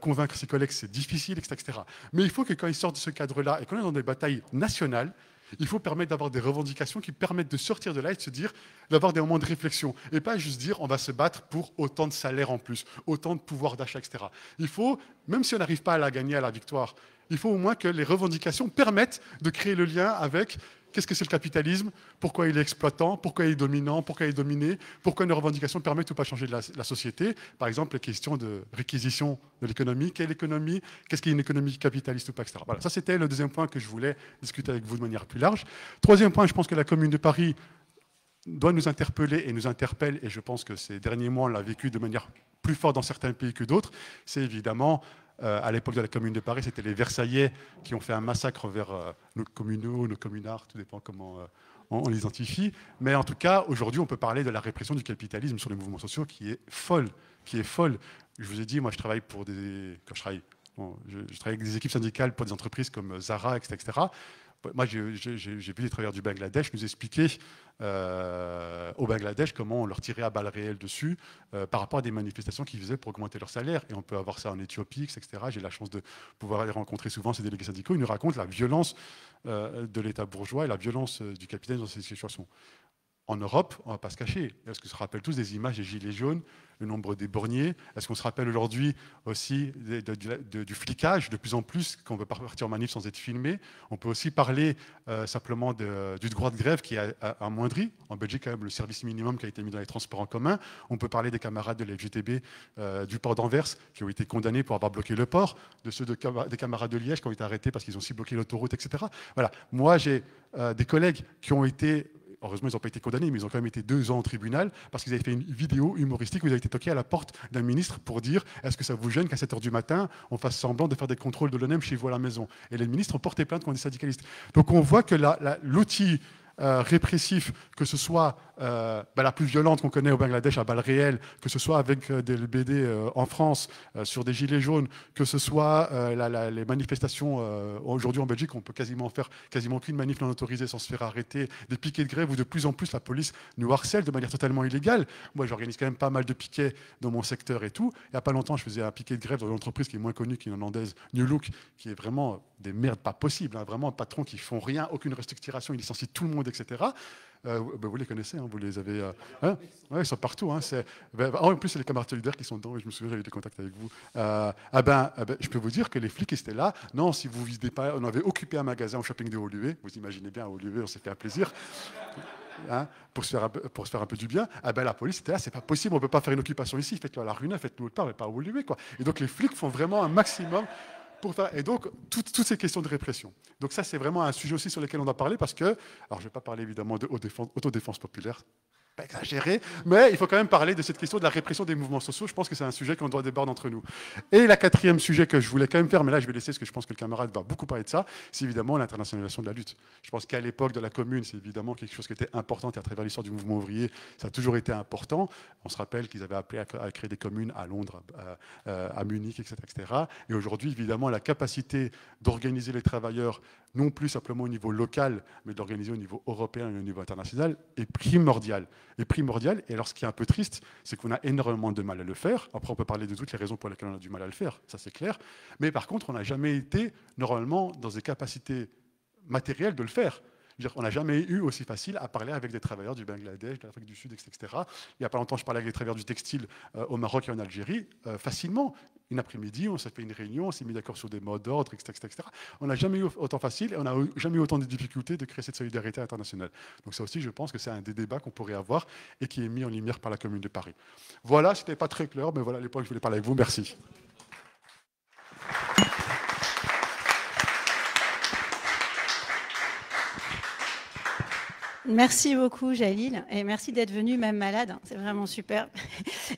convaincre ses collègues c'est difficile, etc. Mais il faut que quand ils sortent de ce cadre-là et qu'on est dans des batailles nationales, il faut permettre d'avoir des revendications qui permettent de sortir de là et de se dire, d'avoir des moments de réflexion. Et pas juste dire, on va se battre pour autant de salaire en plus, autant de pouvoir d'achat, etc. Il faut, même si on n'arrive pas à la gagner à la victoire, il faut au moins que les revendications permettent de créer le lien avec qu'est-ce que c'est le capitalisme, pourquoi il est exploitant, pourquoi il est dominant, pourquoi il est dominé, pourquoi nos revendications permettent ou pas de changer de la société. Par exemple, les questions de réquisition de l'économie, quelle économie, qu'est-ce qu'est une économie capitaliste ou pas, etc. Voilà, ça c'était le deuxième point que je voulais discuter avec vous de manière plus large. Troisième point, je pense que la Commune de Paris doit nous interpeller et nous interpelle, et je pense que ces derniers mois, on l'a vécu de manière plus forte dans certains pays que d'autres, c'est évidemment, à l'époque de la Commune de Paris, c'était les Versaillais qui ont fait un massacre vers nos communaux, nos communards, tout dépend comment on l'identifie. Mais en tout cas, aujourd'hui, on peut parler de la répression du capitalisme sur les mouvements sociaux qui est folle, qui est folle. Je vous ai dit, moi, je travaille pour des... Quand je travaille, bon, je travaille avec des équipes syndicales pour des entreprises comme Zara, etc. Moi, j'ai vu des travailleurs du Bangladesh nous expliquer au Bangladesh comment on leur tirait à balles réelles dessus par rapport à des manifestations qu'ils faisaient pour augmenter leur salaire. Et on peut avoir ça en Éthiopie, etc. J'ai la chance de pouvoir les rencontrer souvent, ces délégués syndicaux. Ils nous racontent la violence de l'État bourgeois et la violence du capitalisme dans ces situations. En Europe, on ne va pas se cacher. Est-ce qu'on se rappelle tous des images des gilets jaunes, le nombre des borniers? Est-ce qu'on se rappelle aujourd'hui aussi du flicage de plus en plus, qu'on veut partir en manif sans être filmé? On peut aussi parler simplement du droit de grève qui est amoindri. En Belgique, quand même, le service minimum qui a été mis dans les transports en commun. On peut parler des camarades de la FGTB du port d'Anvers qui ont été condamnés pour avoir bloqué le port, de ceux des camarades de Liège qui ont été arrêtés parce qu'ils ont aussi bloqué l'autoroute, etc. Voilà. Moi, j'ai des collègues qui ont été... Heureusement, ils n'ont pas été condamnés, mais ils ont quand même été 2 ans en tribunal parce qu'ils avaient fait une vidéo humoristique où ils avaient été toqués à la porte d'un ministre pour dire « Est-ce que ça vous gêne qu'à 7 h du matin, on fasse semblant de faire des contrôles de l'ONEM chez vous à la maison ?» Et les ministres ont porté plainte contre des syndicalistes. Donc on voit que l'outil répressif, que ce soit la plus violente qu'on connaît au Bangladesh à balles réelles, que ce soit avec des LBD en France sur des gilets jaunes, que ce soit les manifestations aujourd'hui en Belgique, on peut quasiment faire quasiment aucune manif non autorisée sans se faire arrêter, des piquets de grève où de plus en plus la police nous harcèle de manière totalement illégale. Moi, j'organise quand même pas mal de piquets dans mon secteur et tout. Il n'y a pas longtemps, je faisais un piquet de grève dans une entreprise qui est moins connue, qui est hollandaise, New Look, qui est vraiment des merdes pas possibles, hein, vraiment un patron qui font rien, aucune restructuration, il licencie tout le monde, etc. Vous les connaissez, hein, vous les avez... Hein, ouais, ils sont partout. Hein, en plus, c'est les camarades solidaires qui sont dedans, et je me souviens, j'avais eu des contacts avec vous. Je peux vous dire que les flics étaient là. Non, si vous ne visitez pas, on avait occupé un magasin au shopping de Woluwe. Vous imaginez bien, à Woluwe, on s'est fait un plaisir. Hein, pour se faire un peu du bien, la police était là, c'est pas possible, on ne peut pas faire une occupation ici, faites-le à la Runa, faites-le autre part, mais pas à Woluwe, quoi. Et donc les flics font vraiment un maximum pour faire... Et donc, toutes ces questions de répression. Donc ça, c'est vraiment un sujet aussi sur lequel on doit parler parce que, alors je ne vais pas parler évidemment d'autodéfense populaire, pas exagéré, mais il faut quand même parler de cette question de la répression des mouvements sociaux. Je pense que c'est un sujet qu'on doit débattre entre nous. Et la quatrième sujet que je voulais quand même faire, mais là je vais laisser parce que je pense que le camarade va beaucoup parler de ça, c'est évidemment l'internationalisation de la lutte. Je pense qu'à l'époque de la Commune, c'est évidemment quelque chose qui était important et à travers l'histoire du mouvement ouvrier, ça a toujours été important. On se rappelle qu'ils avaient appelé à créer des communes à Londres, à Munich, etc., etc. Et aujourd'hui, évidemment, la capacité d'organiser les travailleurs, non plus simplement au niveau local, mais d'organiser au niveau européen et au niveau international, est primordiale. Et alors, ce qui est un peu triste, c'est qu'on a énormément de mal à le faire. Après, on peut parler de toutes les raisons pour lesquelles on a du mal à le faire, ça c'est clair. Mais par contre, on n'a jamais été, normalement, dans des capacités matérielles de le faire. Je veux dire, on n'a jamais eu aussi facile à parler avec des travailleurs du Bangladesh, de l'Afrique du Sud, etc. Il n'y a pas longtemps, je parlais avec des travailleurs du textile au Maroc et en Algérie, facilement. Une après-midi, on s'est fait une réunion, on s'est mis d'accord sur des mots d'ordre, etc. On n'a jamais eu autant facile et on n'a jamais eu autant de difficultés de créer cette solidarité internationale. Donc ça aussi, je pense que c'est un des débats qu'on pourrait avoir et qui est mis en lumière par la Commune de Paris. Voilà, c'était pas très clair, mais voilà les points que je voulais parler avec vous. Merci. Merci beaucoup, Jalil, et merci d'être venu, même malade. C'est vraiment super.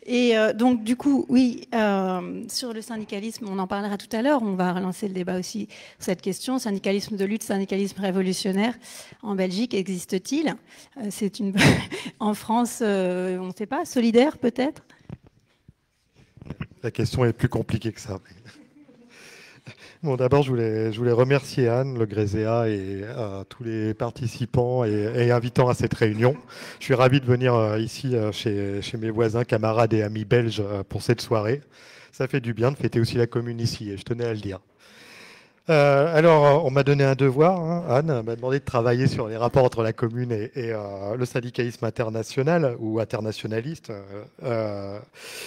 Et donc, du coup, oui, sur le syndicalisme, on en parlera tout à l'heure. On va relancer le débat aussi sur cette question. Syndicalisme de lutte, syndicalisme révolutionnaire. En Belgique, existe-t-il? C'est une... En France, on ne sait pas. Solidaire, peut-être? La question est plus compliquée que ça. Bon, d'abord, je voulais remercier Anne Le Gréséat et tous les participants et invitants à cette réunion. Je suis ravi de venir ici chez mes voisins, camarades et amis belges pour cette soirée. Ça fait du bien de fêter aussi la commune ici, et je tenais à le dire. Alors, on m'a donné un devoir, hein. Anne m'a demandé de travailler sur les rapports entre la commune et le syndicalisme international ou internationaliste.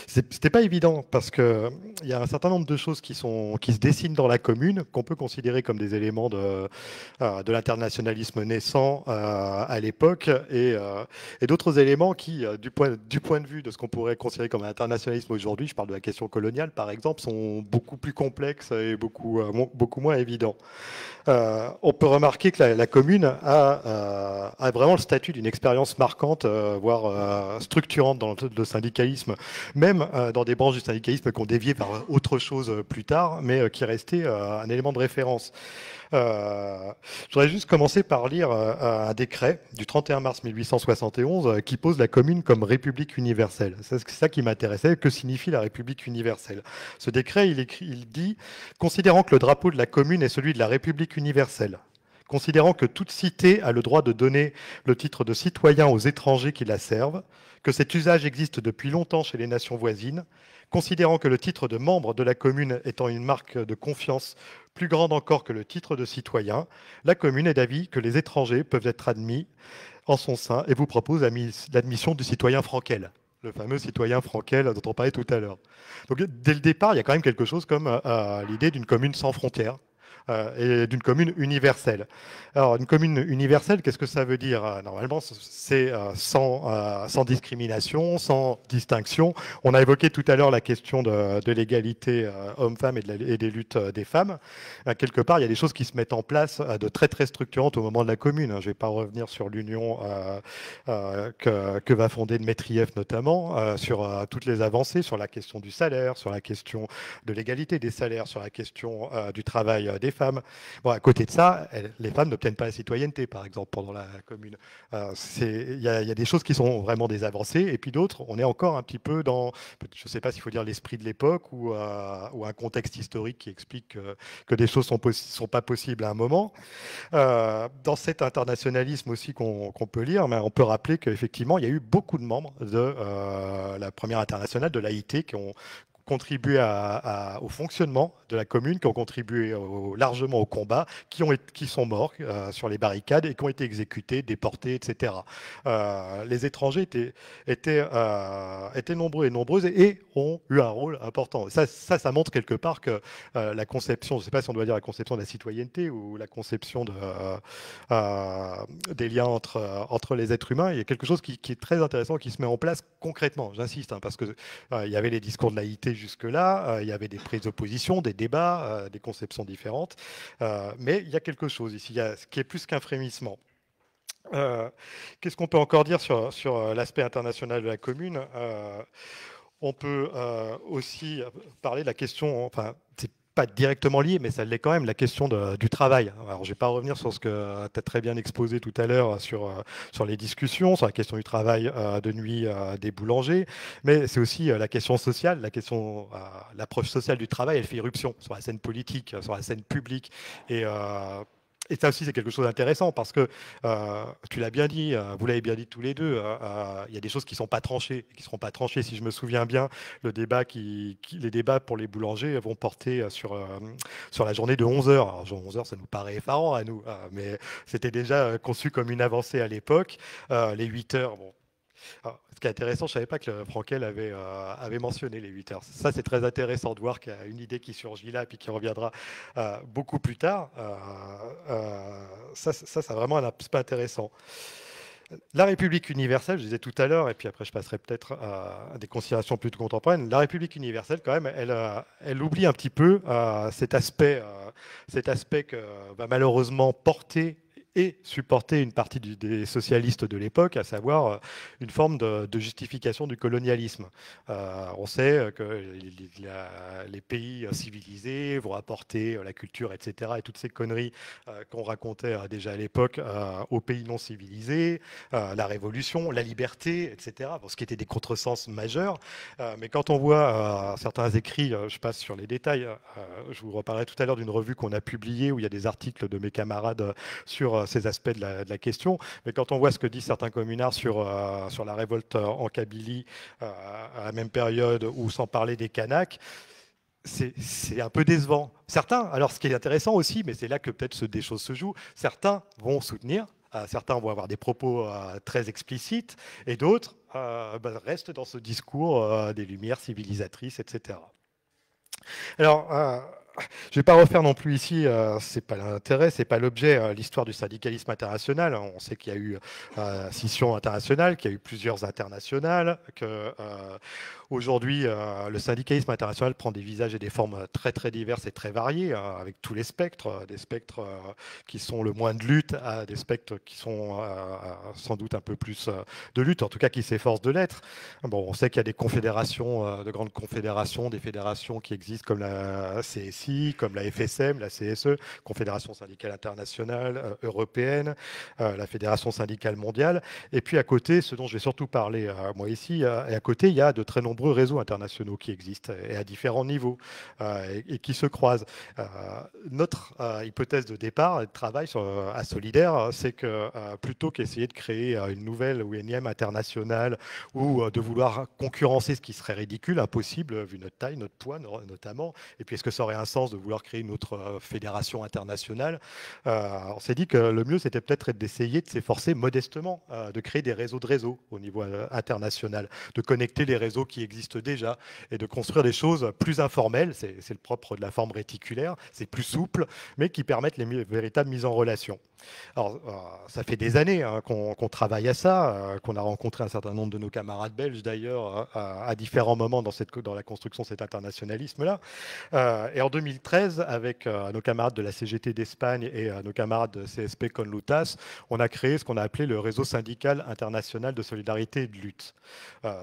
C'était pas évident parce que il y a un certain nombre de choses qui se dessinent dans la commune qu'on peut considérer comme des éléments de l'internationalisme naissant à l'époque et d'autres éléments qui, du point de vue de ce qu'on pourrait considérer comme un internationalisme aujourd'hui, je parle de la question coloniale par exemple, sont beaucoup plus complexes et beaucoup moins évident. On peut remarquer que la commune a vraiment le statut d'une expérience marquante, voire structurante dans le syndicalisme, même dans des branches du syndicalisme qui ont dévié vers autre chose plus tard, mais qui restait un élément de référence. Je voudrais juste commencer par lire un décret du 31 mars 1871 qui pose la commune comme république universelle. C'est ça qui m'intéressait. Que signifie la république universelle? Ce décret, il dit « Considérant que le drapeau de la commune est celui de la république universelle, considérant que toute cité a le droit de donner le titre de citoyen aux étrangers qui la servent, que cet usage existe depuis longtemps chez les nations voisines, considérant que le titre de membre de la commune étant une marque de confiance plus grande encore que le titre de citoyen, la commune est d'avis que les étrangers peuvent être admis en son sein et vous propose l'admission du citoyen frankel, le fameux citoyen frankel dont on parlait tout à l'heure. Donc dès le départ, il y a quand même quelque chose comme l'idée d'une commune sans frontières et d'une commune universelle. Alors, une commune universelle, qu'est-ce que ça veut dire? Normalement, c'est sans discrimination, sans distinction. On a évoqué tout à l'heure la question de l'égalité homme-femme et des luttes des femmes. Quelque part, il y a des choses qui se mettent en place de très, très structurantes au moment de la commune. Je ne vais pas revenir sur l'union que va fonder Dmitriev notamment, sur toutes les avancées, sur la question du salaire, sur la question de l'égalité des salaires, sur la question du travail des femmes. Bon, à côté de ça, les femmes n'obtiennent pas la citoyenneté, par exemple, pendant la commune. Il y a des choses qui sont vraiment des avancées, et puis d'autres, on est encore un petit peu dans, je ne sais pas s'il faut dire l'esprit de l'époque ou un contexte historique qui explique que des choses sont pas possibles à un moment. Dans cet internationalisme aussi qu'on peut lire, on peut rappeler qu'effectivement, il y a eu beaucoup de membres de la première internationale, de l'AIT, qui ont contribué au fonctionnement de la commune, qui ont contribué largement au combat, qui sont morts sur les barricades et qui ont été exécutés, déportés, etc. Les étrangers étaient nombreux et nombreuses et ont eu un rôle important. Ça montre quelque part que la conception, je ne sais pas si on doit dire la conception de la citoyenneté ou la conception des liens entre les êtres humains, il y a quelque chose qui est très intéressant, qui se met en place concrètement, j'insiste, parce que il y avait les discours de l'AIT jusque-là, il y avait des prises d'opposition, des débats, des conceptions différentes, mais il y a quelque chose ici, il y a ce qui est plus qu'un frémissement. Qu'est-ce qu'on peut encore dire sur l'aspect international de la commune? On peut aussi parler de la question, enfin, c'est pas directement lié, mais ça l'est quand même, la question du travail. Alors, je ne vais pas revenir sur ce que tu as très bien exposé tout à l'heure sur les discussions, sur la question du travail de nuit des boulangers, mais c'est aussi la question sociale, l'approche sociale du travail, elle fait irruption sur la scène politique, sur la scène publique, et Et ça aussi, c'est quelque chose d'intéressant parce que, tu l'as bien dit, vous l'avez bien dit tous les deux, il y a des choses qui ne sont pas tranchées, qui ne seront pas tranchées. Si je me souviens bien, les débats pour les boulangers vont porter sur la journée de 11 heures. Alors, 11 heures, ça nous paraît effarant à nous, mais c'était déjà conçu comme une avancée à l'époque. Les 8 heures, bon. Alors, ce qui est intéressant, je ne savais pas que Frankel avait mentionné les 8 heures. Ça, c'est très intéressant de voir qu'il y a une idée qui surgit là et puis qui reviendra beaucoup plus tard. Ça, c'est vraiment un aspect intéressant. La République universelle, je disais tout à l'heure, et puis après je passerai peut-être à des considérations plus contemporaines, la République universelle, quand même, elle oublie un petit peu cet aspect que va malheureusement porter et supporter une partie des socialistes de l'époque, à savoir une forme de justification du colonialisme. On sait que les pays civilisés vont apporter la culture, etc., et toutes ces conneries qu'on racontait déjà à l'époque aux pays non civilisés, la révolution, la liberté, etc., ce qui étaient des contresens majeurs. Mais quand on voit certains écrits, je passe sur les détails, je vous reparlerai tout à l'heure d'une revue qu'on a publiée où il y a des articles de mes camarades sur ces aspects de la question. Mais quand on voit ce que disent certains communards sur la révolte en Kabylie à la même période, ou sans parler des Kanaks, c'est un peu décevant. Certains, alors ce qui est intéressant aussi, mais c'est là que peut-être des choses se jouent, certains vont soutenir, certains vont avoir des propos très explicites, et d'autres restent dans ce discours des Lumières civilisatrices, etc. Alors, je ne vais pas refaire non plus ici, c'est pas l'intérêt, c'est pas l'objet, l'histoire du syndicalisme international. On sait qu'il y a eu scission internationale, qu'il y a eu plusieurs internationales, que aujourd'hui le syndicalisme international prend des visages et des formes très très diverses et très variées, avec tous les spectres, des spectres qui sont le moins de lutte à des spectres qui sont sans doute un peu plus de lutte, en tout cas qui s'efforcent de l'être. Bon, on sait qu'il y a des confédérations, de grandes confédérations, des fédérations qui existent comme la CSI, comme la FSM, la CSE, Confédération syndicale internationale européenne, la Fédération syndicale mondiale. Et puis à côté, ce dont je vais surtout parler moi ici, et à côté, il y a de très nombreux réseaux internationaux qui existent et à différents niveaux et qui se croisent. Notre hypothèse de départ, de travail à Solidaire, c'est que plutôt qu'essayer de créer une nouvelle ou énième internationale ou de vouloir concurrencer ce qui serait ridicule, impossible, vu notre taille, notre poids notamment, et puis est-ce que ça aurait un sens de vouloir créer une autre fédération internationale, on s'est dit que le mieux, c'était peut-être d'essayer de s'efforcer modestement de créer des réseaux de réseaux au niveau international, de connecter les réseaux qui existent déjà et de construire des choses plus informelles, c'est le propre de la forme réticulaire, c'est plus souple, mais qui permettent les véritables mises en relation. Alors, ça fait des années qu'on travaille à ça, qu'on a rencontré un certain nombre de nos camarades belges d'ailleurs à différents moments dans la construction de cet internationalisme-là. Et en 2013, avec nos camarades de la CGT d'Espagne et nos camarades de CSP Conlutas, on a créé ce qu'on a appelé le réseau syndical international de solidarité et de lutte.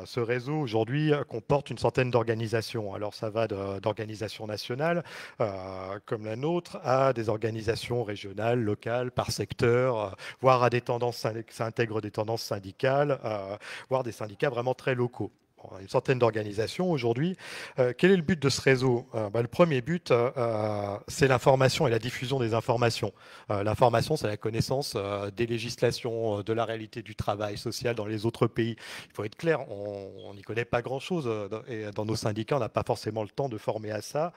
Ce réseau, aujourd'hui, comporte une centaine d'organisations. Alors, ça va d'organisations nationales, comme la nôtre, à des organisations régionales, locales, par secteur, voire à des tendances, ça intègre des tendances syndicales, voire des syndicats vraiment très locaux. Une centaine d'organisations aujourd'hui. Quel est le but de ce réseau? Le premier but, c'est l'information et la diffusion des informations. L'information, c'est la connaissance des législations, de la réalité du travail social dans les autres pays. Il faut être clair, on n'y connaît pas grand-chose. Et dans nos syndicats, on n'a pas forcément le temps de former à ça.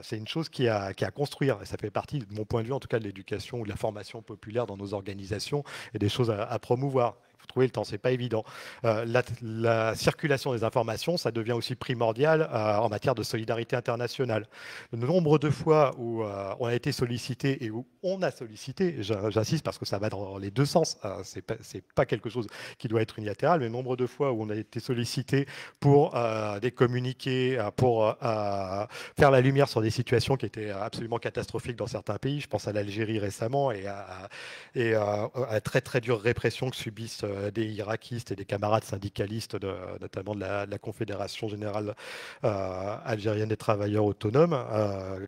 C'est une chose qui a à construire. Et ça fait partie, de mon point de vue, en tout cas, de l'éducation ou de la formation populaire dans nos organisations et des choses à promouvoir. Il faut trouver le temps, c'est pas évident. La circulation des informations, ça devient aussi primordial en matière de solidarité internationale. Le nombre de fois où on a été sollicité et où on a sollicité, j'insiste parce que ça va dans les deux sens, c'est pas quelque chose qui doit être unilatéral, mais le nombre de fois où on a été sollicité pour des communiqués, pour faire la lumière sur des situations qui étaient absolument catastrophiques dans certains pays. Je pense à l'Algérie récemment et à très très dure répression que subissent des hiéarchistes et des camarades syndicalistes, notamment de la Confédération générale algérienne des travailleurs autonomes,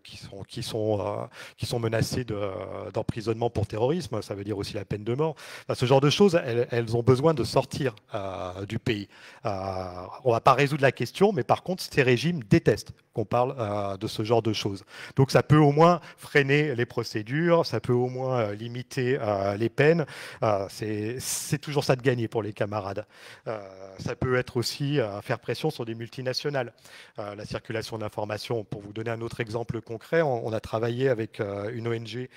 qui sont menacés d'emprisonnement pour terrorisme. Ça veut dire aussi la peine de mort. Enfin, ce genre de choses, elles ont besoin de sortir du pays. On ne va pas résoudre la question, mais par contre, ces régimes détestent qu'on parle de ce genre de choses. Donc ça peut au moins freiner les procédures, ça peut au moins limiter les peines. C'est toujours ça de gagner pour les camarades. Ça peut être aussi faire pression sur des multinationales. La circulation d'informations, pour vous donner un autre exemple concret, on a travaillé avec une ONG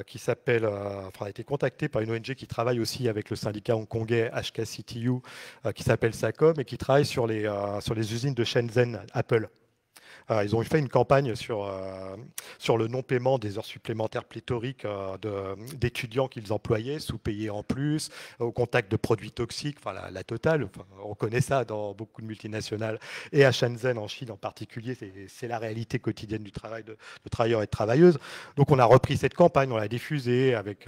qui s'appelle, enfin, a été contacté par une ONG qui travaille aussi avec le syndicat hongkongais HKCTU, qui s'appelle SACOM et qui travaille sur les usines de Shenzhen Apple. Ils ont fait une campagne sur le non-paiement des heures supplémentaires pléthoriques d'étudiants qu'ils employaient, sous-payés en plus, au contact de produits toxiques, enfin la totale. Enfin, on connaît ça dans beaucoup de multinationales. Et à Shenzhen, en Chine en particulier, c'est la réalité quotidienne du travail de travailleurs et de travailleuses. Donc on a repris cette campagne, on l'a diffusée avec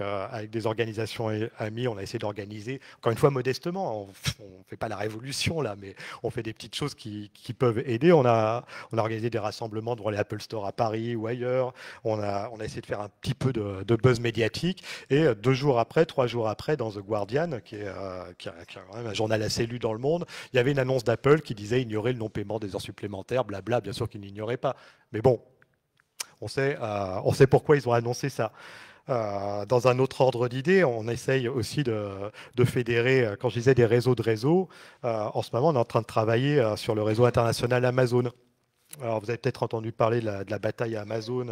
des organisations amies, on a essayé d'organiser, encore une fois modestement, on ne fait pas la révolution là, mais on fait des petites choses qui peuvent aider. On a organisé des rassemblements devant les Apple Store à Paris ou ailleurs. On a essayé de faire un petit peu de buzz médiatique. Et 3 jours après, dans The Guardian, qui est quand même un journal assez lu dans le monde, il y avait une annonce d'Apple qui disait ignorer le non-paiement des heures supplémentaires, blabla. Bien sûr qu'ils n'ignoraient pas. Mais bon, on sait pourquoi ils ont annoncé ça. Dans un autre ordre d'idée, on essaye aussi de fédérer, quand je disais des réseaux de réseaux, en ce moment on est en train de travailler sur le réseau international Amazon. Alors, vous avez peut-être entendu parler de la bataille à Amazon,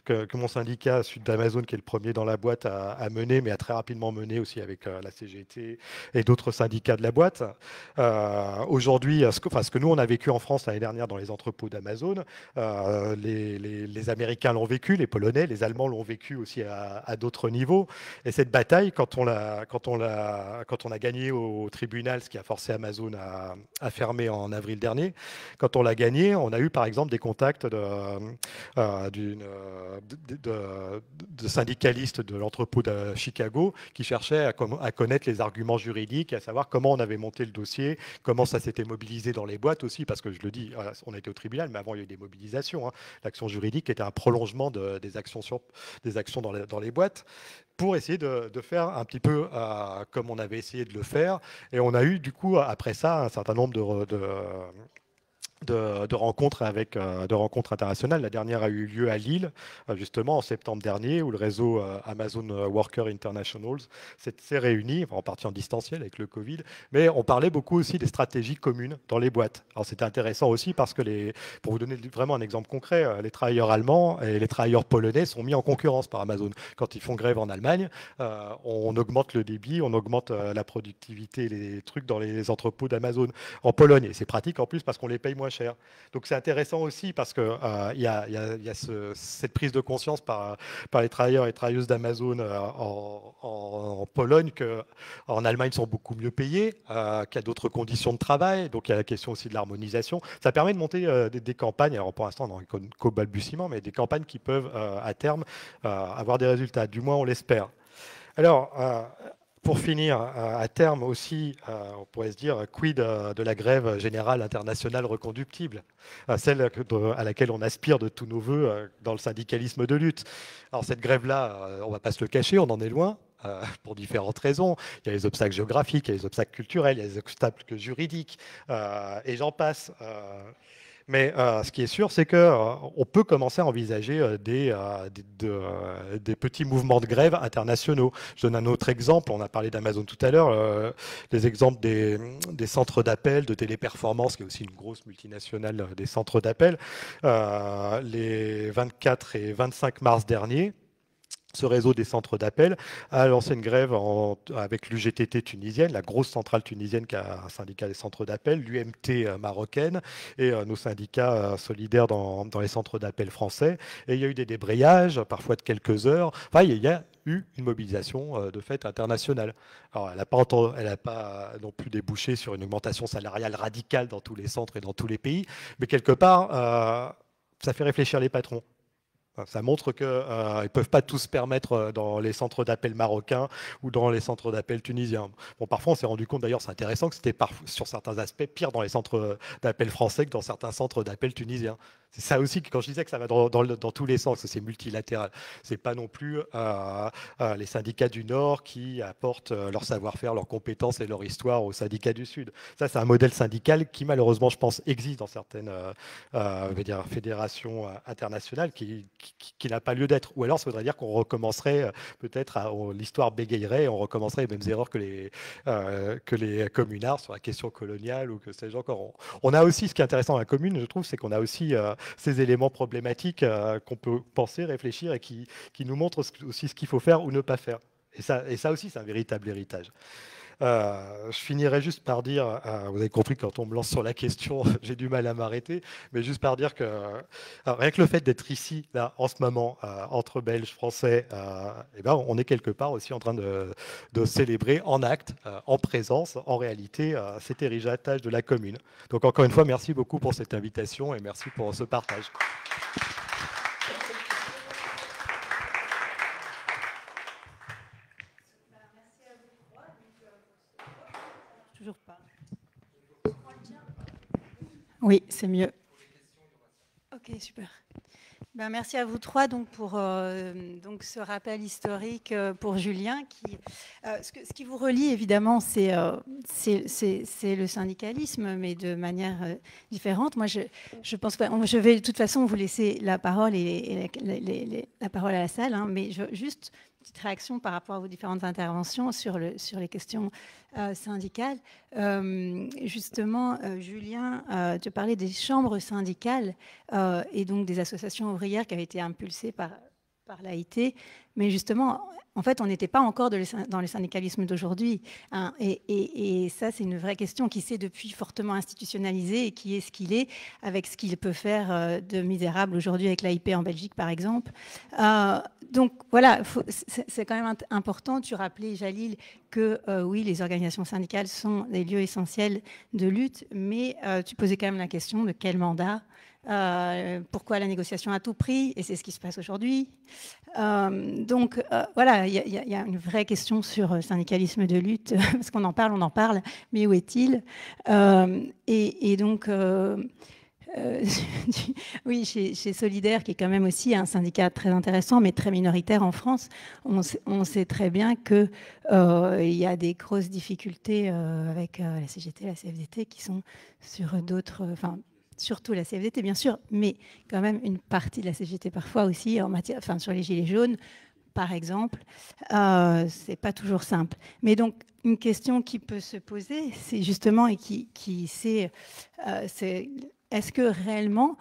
que mon syndicat Sud d'Amazon, qui est le premier dans la boîte, a mené, mais a très rapidement mené aussi avec la CGT et d'autres syndicats de la boîte. Aujourd'hui, ce que nous, on a vécu en France l'année dernière dans les entrepôts d'Amazon, les Américains l'ont vécu, les Polonais, les Allemands l'ont vécu aussi à d'autres niveaux. Et cette bataille, quand on a gagné au tribunal, ce qui a forcé Amazon à fermer en avril dernier, quand on l'a gagné, on a eu par exemple des contacts de syndicalistes de l'entrepôt de Chicago qui cherchaient à connaître les arguments juridiques, à savoir comment on avait monté le dossier, comment ça s'était mobilisé dans les boîtes aussi, parce que je le dis, on a été au tribunal, mais avant il y a eu des mobilisations. L'action juridique était un prolongement des actions dans les boîtes, pour essayer de faire un petit peu comme on avait essayé de le faire. Et on a eu du coup, après ça, un certain nombre de rencontres internationales. La dernière a eu lieu à Lille, justement en septembre dernier, où le réseau Amazon Worker Internationals s'est réuni, en partie en distanciel avec le Covid, mais on parlait beaucoup aussi des stratégies communes dans les boîtes. Alors c'était intéressant aussi parce que, pour vous donner vraiment un exemple concret, les travailleurs allemands et les travailleurs polonais sont mis en concurrence par Amazon. Quand ils font grève en Allemagne, on augmente le débit, on augmente la productivité, les trucs dans les entrepôts d'Amazon en Pologne. Et c'est pratique en plus parce qu'on les paye moins cher. Donc c'est intéressant aussi parce qu'il y a cette prise de conscience par les travailleurs et travailleuses d'Amazon en Pologne qu'en Allemagne ils sont beaucoup mieux payés, qu'il y a d'autres conditions de travail, donc il y a la question aussi de l'harmonisation. Ça permet de monter des campagnes, alors pour l'instant on est qu'au balbutiement, mais des campagnes qui peuvent à terme avoir des résultats, du moins on l'espère. Alors, pour finir, à terme aussi, on pourrait se dire, quid de la grève générale internationale reconductible, celle à laquelle on aspire de tous nos voeux dans le syndicalisme de lutte. Alors cette grève-là, on ne va pas se le cacher, on en est loin. Pour différentes raisons. Il y a les obstacles géographiques, il y a les obstacles culturels, il y a les obstacles juridiques, et j'en passe. Mais ce qui est sûr, c'est qu'on peut commencer à envisager des petits mouvements de grève internationaux. Je donne un autre exemple. On a parlé d'Amazon tout à l'heure. Les exemples des centres d'appel, de téléperformance, qui est aussi une grosse multinationale des centres d'appel. Les 24 et 25 mars dernier, ce réseau des centres d'appel a lancé une grève avec l'UGTT tunisienne, la grosse centrale tunisienne qui a un syndicat des centres d'appel, l'UMT marocaine et nos syndicats solidaires dans les centres d'appel français. Et il y a eu des débrayages, parfois de quelques heures. Enfin, il y a eu une mobilisation de fait internationale. Alors, elle n'a pas non plus débouché sur une augmentation salariale radicale dans tous les centres et dans tous les pays, mais quelque part, ça fait réfléchir les patrons. Ça montre qu'ils ne peuvent pas tous se permettre dans les centres d'appel marocains ou dans les centres d'appel tunisiens. Bon, parfois, on s'est rendu compte, d'ailleurs, c'est intéressant, que c'était sur certains aspects pire dans les centres d'appel français que dans certains centres d'appel tunisiens. C'est ça aussi, quand je disais que ça va dans tous les sens, c'est multilatéral. Ce n'est pas non plus les syndicats du Nord qui apportent leur savoir-faire, leurs compétences et leur histoire aux syndicats du Sud. Ça, c'est un modèle syndical qui, malheureusement, je pense, existe dans certaines fédérations internationales qui n'a pas lieu d'être. Ou alors, ça voudrait dire qu'on recommencerait, peut-être, l'histoire bégayerait et on recommencerait les mêmes erreurs que les communards sur la question coloniale ou que sais-je encore. On a aussi, ce qui est intéressant dans la commune, je trouve, c'est qu'on a aussi ces éléments problématiques qu'on peut penser, réfléchir et qui nous montrent aussi ce qu'il faut faire ou ne pas faire. Et ça aussi, c'est un véritable héritage. Je finirai juste par dire, vous avez compris, quand on me lance sur la question, j'ai du mal à m'arrêter, mais juste par dire que rien que le fait d'être ici, là, en ce moment, entre Belges, Français, eh ben, on est quelque part aussi en train de célébrer en acte, en présence, en réalité, cet héritage de la commune. Donc encore une fois, merci beaucoup pour cette invitation et merci pour ce partage. Toujours pas. Oui, c'est mieux. Ok, super. Ben, merci à vous trois donc, pour donc, ce rappel historique pour Julien. Ce qui vous relie, évidemment, c'est le syndicalisme, mais de manière différente. Moi, je pense que je vais de toute façon vous laisser la parole la parole à la salle, hein, mais juste une petite réaction par rapport à vos différentes interventions sur les questions syndicales. Justement, Julien, tu parlais des chambres syndicales et donc des associations ouvrières qui avaient été impulsées par l'AIT, mais justement, en fait, on n'était pas encore dans le syndicalisme d'aujourd'hui, hein, et ça, c'est une vraie question qui s'est depuis fortement institutionnalisée et qui est ce qu'il est, avec ce qu'il peut faire de misérable aujourd'hui avec l'AIP en Belgique, par exemple. Donc voilà, c'est quand même important. Tu rappelais, Jalil, que oui, les organisations syndicales sont des lieux essentiels de lutte, mais tu posais quand même la question de quel mandat, pourquoi la négociation à tout prix, et c'est ce qui se passe aujourd'hui. Donc voilà, il y a une vraie question sur le syndicalisme de lutte, parce qu'on en parle, mais où est-il? Et donc... oui, chez Solidaire, qui est quand même aussi un syndicat très intéressant, mais très minoritaire en France, on sait très bien qu'il y a des grosses difficultés avec la CGT, la CFDT, qui sont sur d'autres... Enfin, surtout la CFDT, bien sûr, mais quand même une partie de la CGT parfois aussi, sur les Gilets jaunes, par exemple. C'est pas toujours simple. Mais donc, une question qui peut se poser, c'est justement, et c'est est-ce que réellement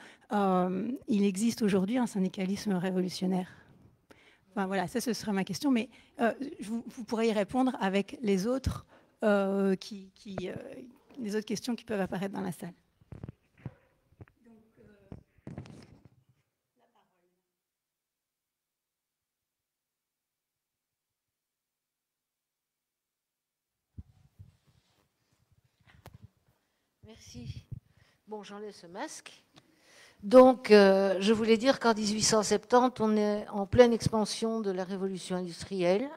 il existe aujourd'hui un syndicalisme révolutionnaire? Enfin voilà, ça ce serait ma question, mais vous pourrez y répondre avec les autres les autres questions qui peuvent apparaître dans la salle. Merci. Bon, j'enlève ce masque. Donc, je voulais dire qu'en 1870, on est en pleine expansion de la révolution industrielle,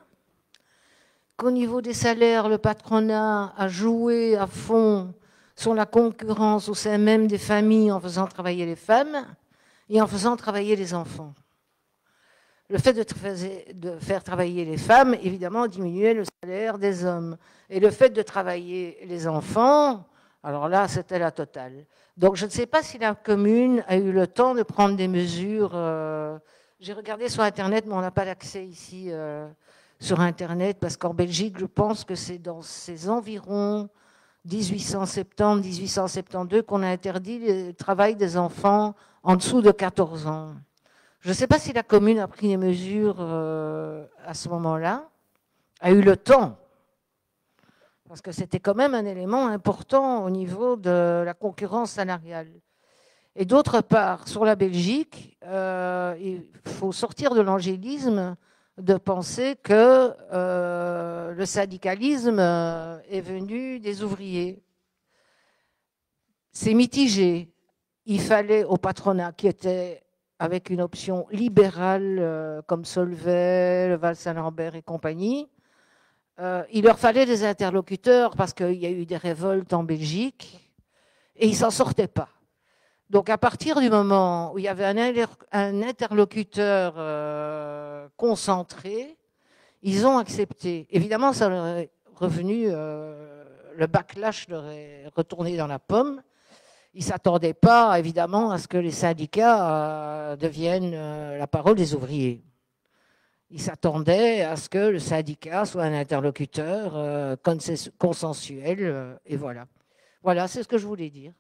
qu'au niveau des salaires, le patronat a joué à fond sur la concurrence au sein même des familles en faisant travailler les femmes et en faisant travailler les enfants. Le fait de faire travailler les femmes, évidemment, diminuait le salaire des hommes. Et le fait de travailler les enfants... Alors là, c'était la totale. Donc, je ne sais pas si la commune a eu le temps de prendre des mesures. J'ai regardé sur Internet, mais on n'a pas d'accès ici sur Internet, parce qu'en Belgique, je pense que c'est dans ces environs 1870-1872 qu'on a interdit le travail des enfants en dessous de 14 ans. Je ne sais pas si la commune a pris des mesures à ce moment-là, a eu le temps. Parce que c'était quand même un élément important au niveau de la concurrence salariale. Et d'autre part, sur la Belgique, il faut sortir de l'angélisme de penser que le syndicalisme est venu des ouvriers. C'est mitigé. Il fallait au patronat, qui était avec une option libérale comme Solvay, le Val-Saint-Lambert et compagnie. Il leur fallait des interlocuteurs parce qu'il y a eu des révoltes en Belgique et ils ne s'en sortaient pas. Donc à partir du moment où il y avait un interlocuteur concentré, ils ont accepté. Évidemment, ça leur est revenu, le backlash leur est retourné dans la pomme. Ils ne s'attendaient pas, évidemment, à ce que les syndicats deviennent la parole des ouvriers. Ils s'attendaient à ce que le syndicat soit un interlocuteur consensuel, et voilà. Voilà, c'est ce que je voulais dire.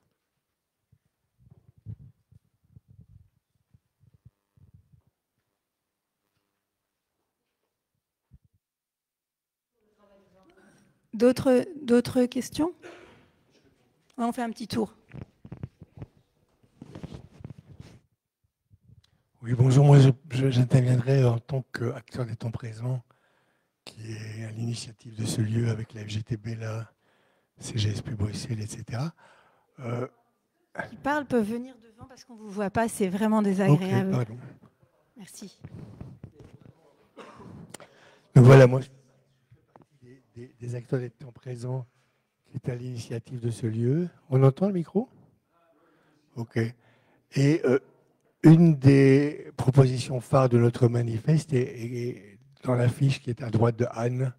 D'autres questions? On fait un petit tour. Oui, bonjour, moi j'interviendrai en tant qu'acteur des temps présents, qui est à l'initiative de ce lieu avec la FGTB, la CGSP Bruxelles, etc. Qui parlent peuvent venir devant parce qu'on ne vous voit pas, c'est vraiment désagréable. Okay, pardon. Merci. Donc voilà, moi je suis des acteurs des temps présents qui est à l'initiative de ce lieu. On entend le micro? Ok. Et une des propositions phares de notre manifeste est dans l'affiche qui est à droite de Anne.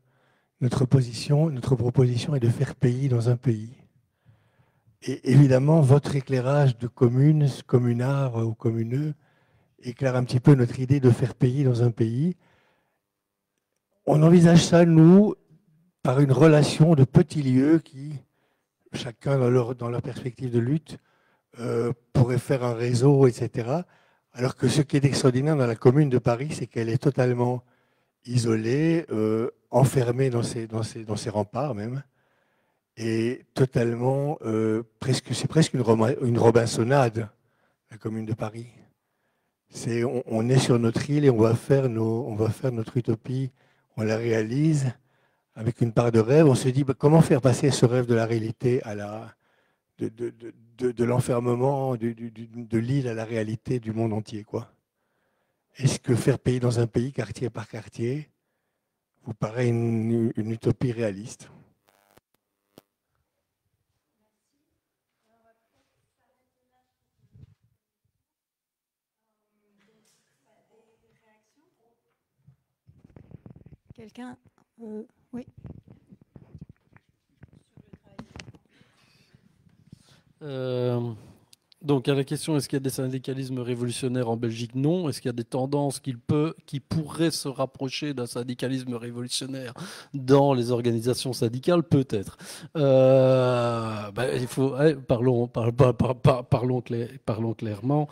Notre proposition est de faire pays dans un pays. Et évidemment, votre éclairage de commune, communard ou communeux éclaire un petit peu notre idée de faire pays dans un pays. On envisage ça, nous, par une relation de petits lieux qui, chacun dans leur perspective de lutte, pourrait faire un réseau, etc. Alors que ce qui est extraordinaire dans la commune de Paris, c'est qu'elle est totalement isolée, enfermée dans ses remparts même, et totalement, c'est presque une Robinsonade, la commune de Paris. On est sur notre île et on va faire notre utopie, on la réalise avec une part de rêve. On se dit comment faire passer ce rêve de la réalité à de l'enfermement de l'île à la réalité du monde entier, quoi. Est-ce que faire pays dans un pays, quartier par quartier, vous paraît une utopie réaliste? Quelqu'un oui. Donc à la question, est-ce qu'il y a des syndicalismes révolutionnaires en Belgique? Non. Est-ce qu'il y a des tendances qui pourraient se rapprocher d'un syndicalisme révolutionnaire dans les organisations syndicales? Peut-être. Il faut, parlons clairement.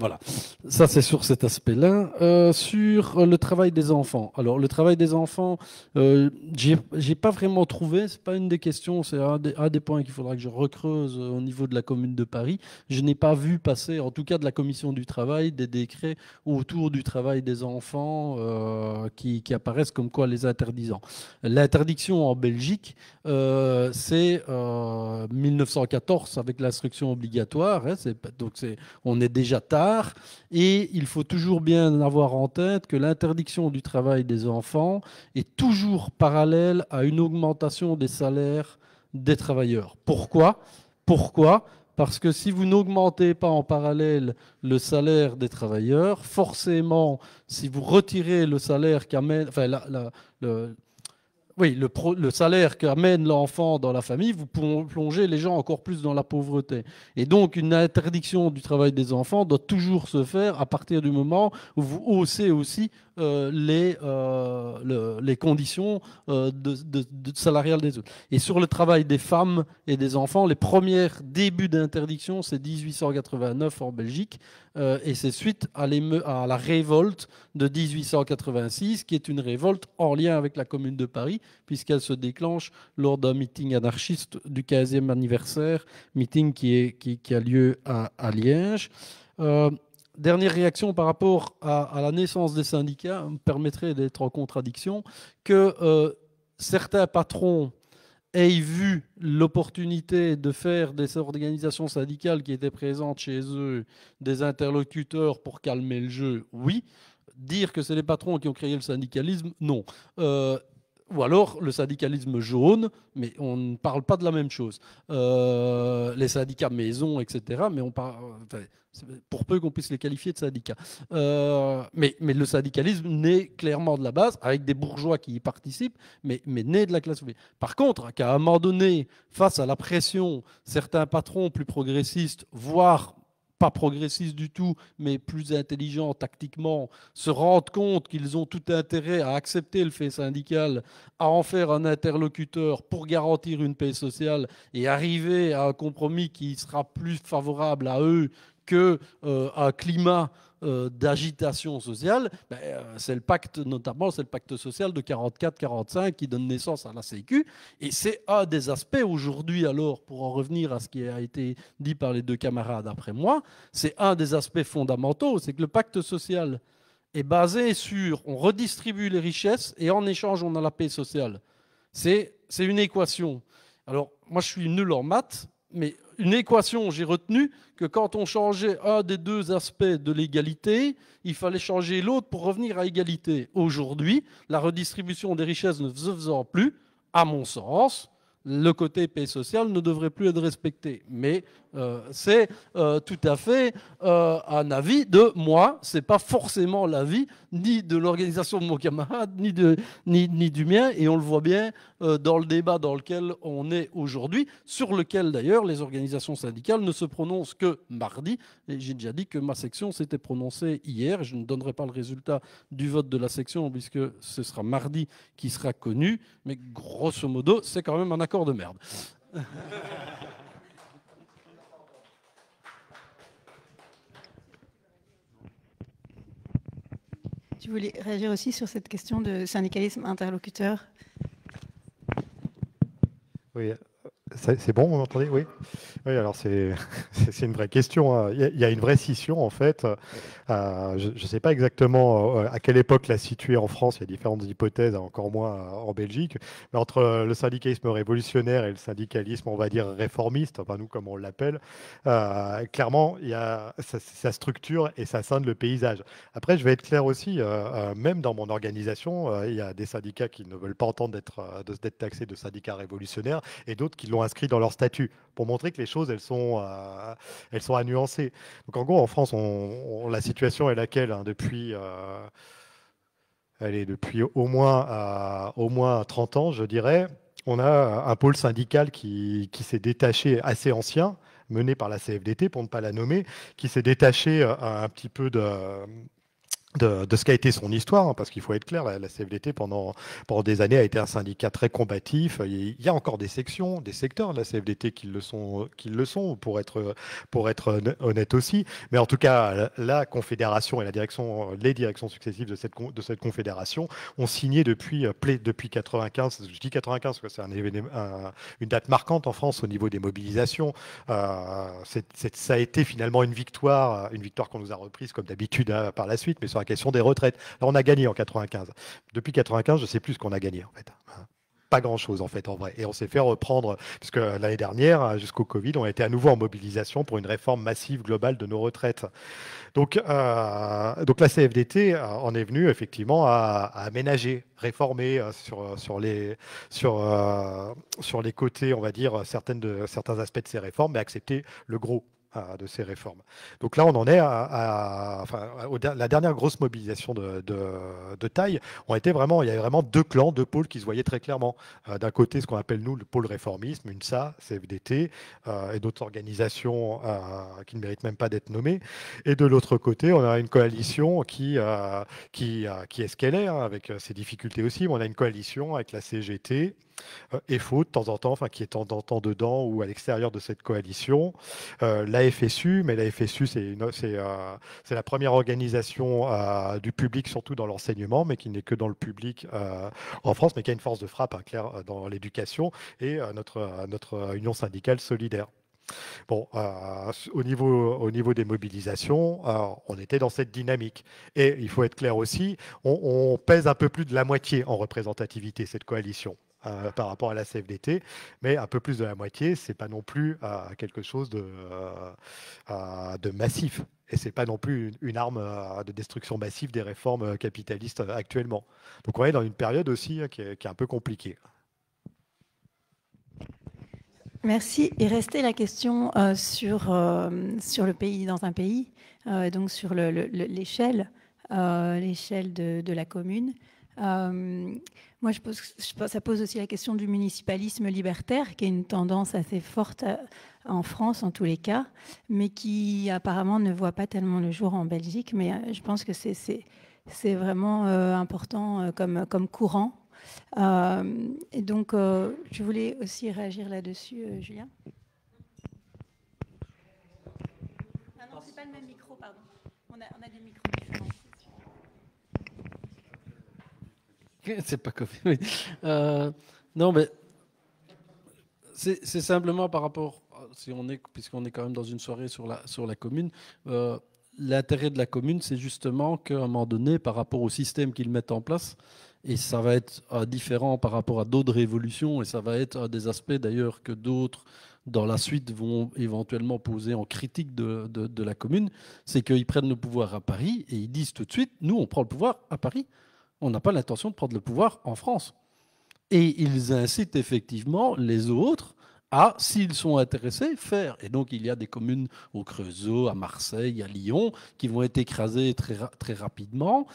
Voilà, ça c'est sur cet aspect-là. Sur le travail des enfants. Alors le travail des enfants, j'ai pas vraiment trouvé, c'est pas une des questions, c'est un des points qu'il faudra que je recreuse au niveau de la commune de Paris. Je n'ai pas vu passer, en tout cas de la commission du travail, des décrets autour du travail des enfants qui apparaissent comme quoi les interdisant. L'interdiction en Belgique, c'est 1914 avec l'instruction obligatoire, hein, on est déjà tard. Et il faut toujours bien avoir en tête que l'interdiction du travail des enfants est toujours parallèle à une augmentation des salaires des travailleurs. Pourquoi? Parce que si vous n'augmentez pas en parallèle le salaire des travailleurs, forcément, si vous retirez le salaire qu'amène, le salaire qu'amène l'enfant dans la famille, vous plongez les gens encore plus dans la pauvreté. Et donc, une interdiction du travail des enfants doit toujours se faire à partir du moment où vous haussez aussi les conditions salariales des autres. Et sur le travail des femmes et des enfants, les premiers débuts d'interdiction, c'est 1889 en Belgique, et c'est suite à la révolte de 1886, qui est une révolte en lien avec la Commune de Paris, puisqu'elle se déclenche lors d'un meeting anarchiste du 15e anniversaire, meeting qui a lieu à Liège. Dernière réaction par rapport à la naissance des syndicats me permettrait d'être en contradiction, que certains patrons aient vu l'opportunité de faire des organisations syndicales qui étaient présentes chez eux, des interlocuteurs pour calmer le jeu, oui. Dire que c'est les patrons qui ont créé le syndicalisme, non. Ou alors le syndicalisme jaune, mais on ne parle pas de la même chose. Les syndicats maison, etc., mais on parle, enfin, pour peu qu'on puisse les qualifier de syndicats. Mais le syndicalisme naît clairement de la base, avec des bourgeois qui y participent, mais naît de la classe ouvrière. Par contre, qu'à un moment donné, face à la pression, certains patrons plus progressistes, voire pas progressistes du tout, mais plus intelligents tactiquement, se rendent compte qu'ils ont tout intérêt à accepter le fait syndical, à en faire un interlocuteur pour garantir une paix sociale et arriver à un compromis qui sera plus favorable à eux qu'un climat d'agitation sociale, c'est le pacte, notamment c'est le pacte social de 44-45 qui donne naissance à la Sécu. Et c'est un des aspects aujourd'hui, alors, pour en revenir à ce qui a été dit par les deux camarades après moi, c'est un des aspects fondamentaux, c'est que le pacte social est basé sur on redistribue les richesses et en échange on a la paix sociale. C'est une équation. Alors, moi je suis nul en maths, mais une équation, j'ai retenu que quand on changeait un des deux aspects de l'égalité, il fallait changer l'autre pour revenir à égalité. Aujourd'hui, la redistribution des richesses ne se faisant plus, à mon sens, le côté paix sociale ne devrait plus être respecté. Mais c'est tout à fait un avis de moi. Ce n'est pas forcément l'avis ni de l'organisation de mon camarade, ni du mien. Et on le voit bien dans le débat dans lequel on est aujourd'hui, sur lequel d'ailleurs les organisations syndicales ne se prononcent que mardi. Et j'ai déjà dit que ma section s'était prononcée hier. Je ne donnerai pas le résultat du vote de la section puisque ce sera mardi qui sera connu. Mais grosso modo, c'est quand même un accord de merde. Tu voulais réagir aussi sur cette question de syndicalisme interlocuteur? Oui, c'est bon, vous m'entendez? Oui. Oui, alors c'est une vraie question. Il y a une vraie scission, en fait. Je ne sais pas exactement à quelle époque la situer en France. Il y a différentes hypothèses, encore moins en Belgique. Mais entre le syndicalisme révolutionnaire et le syndicalisme, on va dire, réformiste, enfin nous, comme on l'appelle, clairement, il y a sa structure et ça scinde le paysage. Après, je vais être clair aussi, même dans mon organisation, il y a des syndicats qui ne veulent pas entendre d'être taxés de syndicats révolutionnaires et d'autres qui l'ont inscrit dans leur statut pour montrer que les choses, elles sont à nuancer. Donc en gros, en France, la situation est laquelle hein, depuis au moins 30 ans, je dirais. On a un pôle syndical qui s'est détaché, assez ancien, mené par la CFDT, pour ne pas la nommer, qui s'est détaché un petit peu de ce qu'a été son histoire, hein, parce qu'il faut être clair, la CFDT pendant des années a été un syndicat très combatif. Il y a encore des sections, des secteurs de la CFDT qui le sont pour être honnête aussi. Mais en tout cas, la Confédération et les directions successives de cette Confédération ont signé depuis 95. Je dis 95 parce que c'est une date marquante en France au niveau des mobilisations. Ça a été finalement une victoire qu'on nous a reprise comme d'habitude par la suite, mais sur la question des retraites. Là, on a gagné en 95. Depuis 95, je ne sais plus ce qu'on a gagné, en fait. Pas grand-chose, en fait, en vrai. Et on s'est fait reprendre, puisque l'année dernière, jusqu'au Covid, on a été à nouveau en mobilisation pour une réforme massive globale de nos retraites. Donc la CFDT en est venue, effectivement, à aménager, réformer sur les côtés, on va dire, certains aspects de ces réformes, mais accepter le gros de ces réformes. Donc là, on en est la dernière grosse mobilisation de taille. Il y avait vraiment deux clans, deux pôles qui se voyaient très clairement. D'un côté, ce qu'on appelle, nous, le pôle réformisme, UNSA, CFDT, et d'autres organisations qui ne méritent même pas d'être nommées. Et de l'autre côté, on a une coalition qui est ce qu'elle est, hein, avec ses difficultés aussi. Mais on a une coalition avec la CGT, EFO de temps en temps, qui est de temps en temps dedans ou à l'extérieur de cette coalition. La FSU, mais la FSU, c'est la première organisation du public, surtout dans l'enseignement, mais qui n'est que dans le public en France, mais qui a une force de frappe claire dans l'éducation, et notre union syndicale solidaire. Bon, au niveau des mobilisations, on était dans cette dynamique. Et il faut être clair aussi, on pèse un peu plus de la moitié en représentativité, cette coalition. par rapport à la CFDT, mais un peu plus de la moitié, c'est pas non plus quelque chose de massif. Et c'est pas non plus une arme de destruction massive des réformes capitalistes actuellement. Donc on est dans une période aussi qui est un peu compliquée. Merci. Il restait la question sur le pays dans un pays, donc sur l'échelle de la commune. Moi, ça pose aussi la question du municipalisme libertaire, qui est une tendance assez forte en France, en tous les cas, mais qui apparemment ne voit pas tellement le jour en Belgique. Mais je pense que c'est vraiment important comme courant. Et donc, je voulais aussi réagir là-dessus, Julien. Ah non, c'est pas le même micro, pardon. On a des micros différents. C'est pas comme... Oui. Non, mais c'est simplement par rapport, puisqu'on est quand même dans une soirée sur la commune, l'intérêt de la commune, c'est justement qu'à un moment donné, par rapport au système qu'ils mettent en place, et ça va être différent par rapport à d'autres révolutions, et ça va être des aspects d'ailleurs que d'autres dans la suite vont éventuellement poser en critique de la commune, c'est qu'ils prennent le pouvoir à Paris et ils disent tout de suite, nous on prend le pouvoir à Paris. On n'a pas l'intention de prendre le pouvoir en France. Et ils incitent effectivement les autres à, s'ils sont intéressés, faire. Et donc, il y a des communes au Creusot, à Marseille, à Lyon, qui vont être écrasées très rapidement.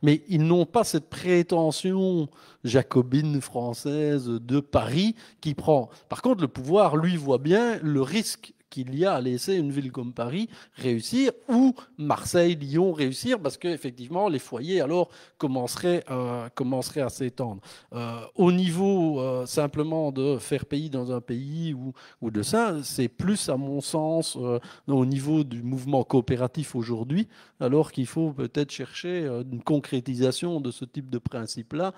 Mais ils n'ont pas cette prétention jacobine française de Paris qui prend. Par contre, le pouvoir, lui, voit bien le risque qu'il y a à laisser une ville comme Paris réussir ou Marseille, Lyon réussir parce qu'effectivement les foyers alors commenceraient à s'étendre. Au niveau simplement de faire pays dans un pays ou de ça, c'est plus à mon sens au niveau du mouvement coopératif aujourd'hui, alors qu'il faut peut-être chercher une concrétisation de ce type de principe-là,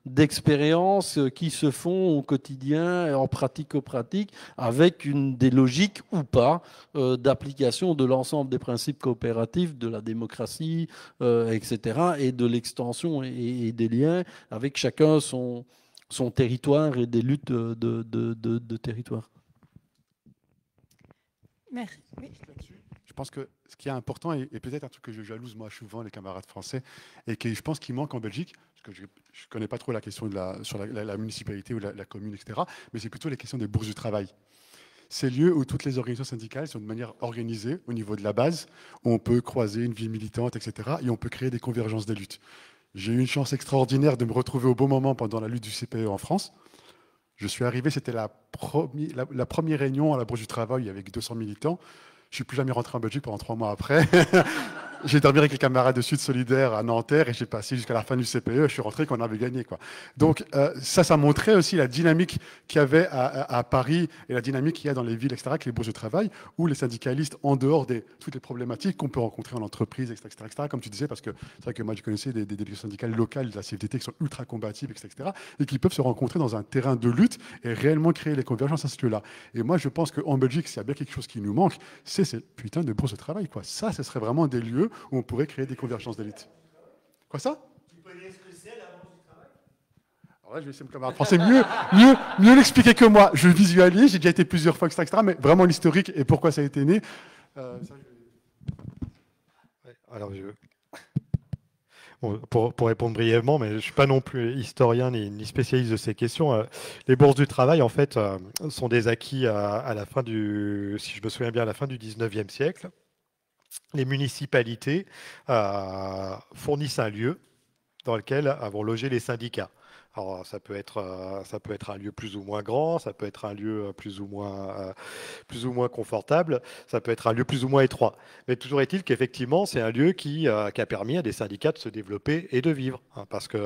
d'expériences qui se font au quotidien, en pratico-pratique, avec des logiques ou pas d'application de l'ensemble des principes coopératifs, de la démocratie, etc., et de l'extension et des liens avec chacun son territoire et des luttes de territoire. Merci. Oui. Je pense que ce qui est important, et peut-être un truc que je jalouse moi souvent les camarades français, et que je pense qu'il manque en Belgique, parce que je ne connais pas trop la question sur la municipalité ou la commune, etc., mais c'est plutôt les questions des bourses du travail. Ces lieux où toutes les organisations syndicales sont de manière organisée au niveau de la base, où on peut croiser une vie militante, etc., et on peut créer des convergences des luttes. J'ai eu une chance extraordinaire de me retrouver au bon moment pendant la lutte du CPE en France. Je suis arrivé, c'était la première réunion à la Bourse du Travail avec 200 militants. Je ne suis plus jamais rentré en Belgique pendant 3 mois après. J'ai dormi avec les camarades de Sud Solidaire à Nanterre et j'ai passé jusqu'à la fin du CPE. Je suis rentré qu'on avait gagné, quoi. Donc ça montrait aussi la dynamique qu'il y avait à Paris et la dynamique qu'il y a dans les villes, etc., avec les bourses de travail, où les syndicalistes, en dehors de toutes les problématiques qu'on peut rencontrer en entreprise, etc., comme tu disais, parce que c'est vrai que moi je connaissais des délégations syndicales locales de la CFDT qui sont ultra combatives, etc., et qui peuvent se rencontrer dans un terrain de lutte et réellement créer les convergences à ce lieu-là. Et moi je pense qu'en Belgique, s'il y a bien quelque chose qui nous manque, c'est ces putains de bourses de travail, quoi. Ça, ce serait vraiment des lieux où on pourrait créer des convergences d'élite. Quoi ça? Tu peux dire ce que c'est la bourse du travail? Alors là, je vais essayer de me camarade français mieux l'expliquer que moi. Je visualise, j'ai déjà été plusieurs fois, etc., mais vraiment l'historique et pourquoi ça a été né. Alors, bon, pour répondre brièvement, mais je ne suis pas non plus historien ni spécialiste de ces questions. Les bourses du travail, en fait, sont des acquis à la fin si je me souviens bien, à la fin du 19e siècle. Les municipalités fournissent un lieu dans lequel vont loger les syndicats. Alors, ça peut être un lieu plus ou moins grand, ça peut être un lieu plus ou moins confortable, ça peut être un lieu plus ou moins étroit. Mais toujours est-il qu'effectivement, c'est un lieu qui a permis à des syndicats de se développer et de vivre. Parce que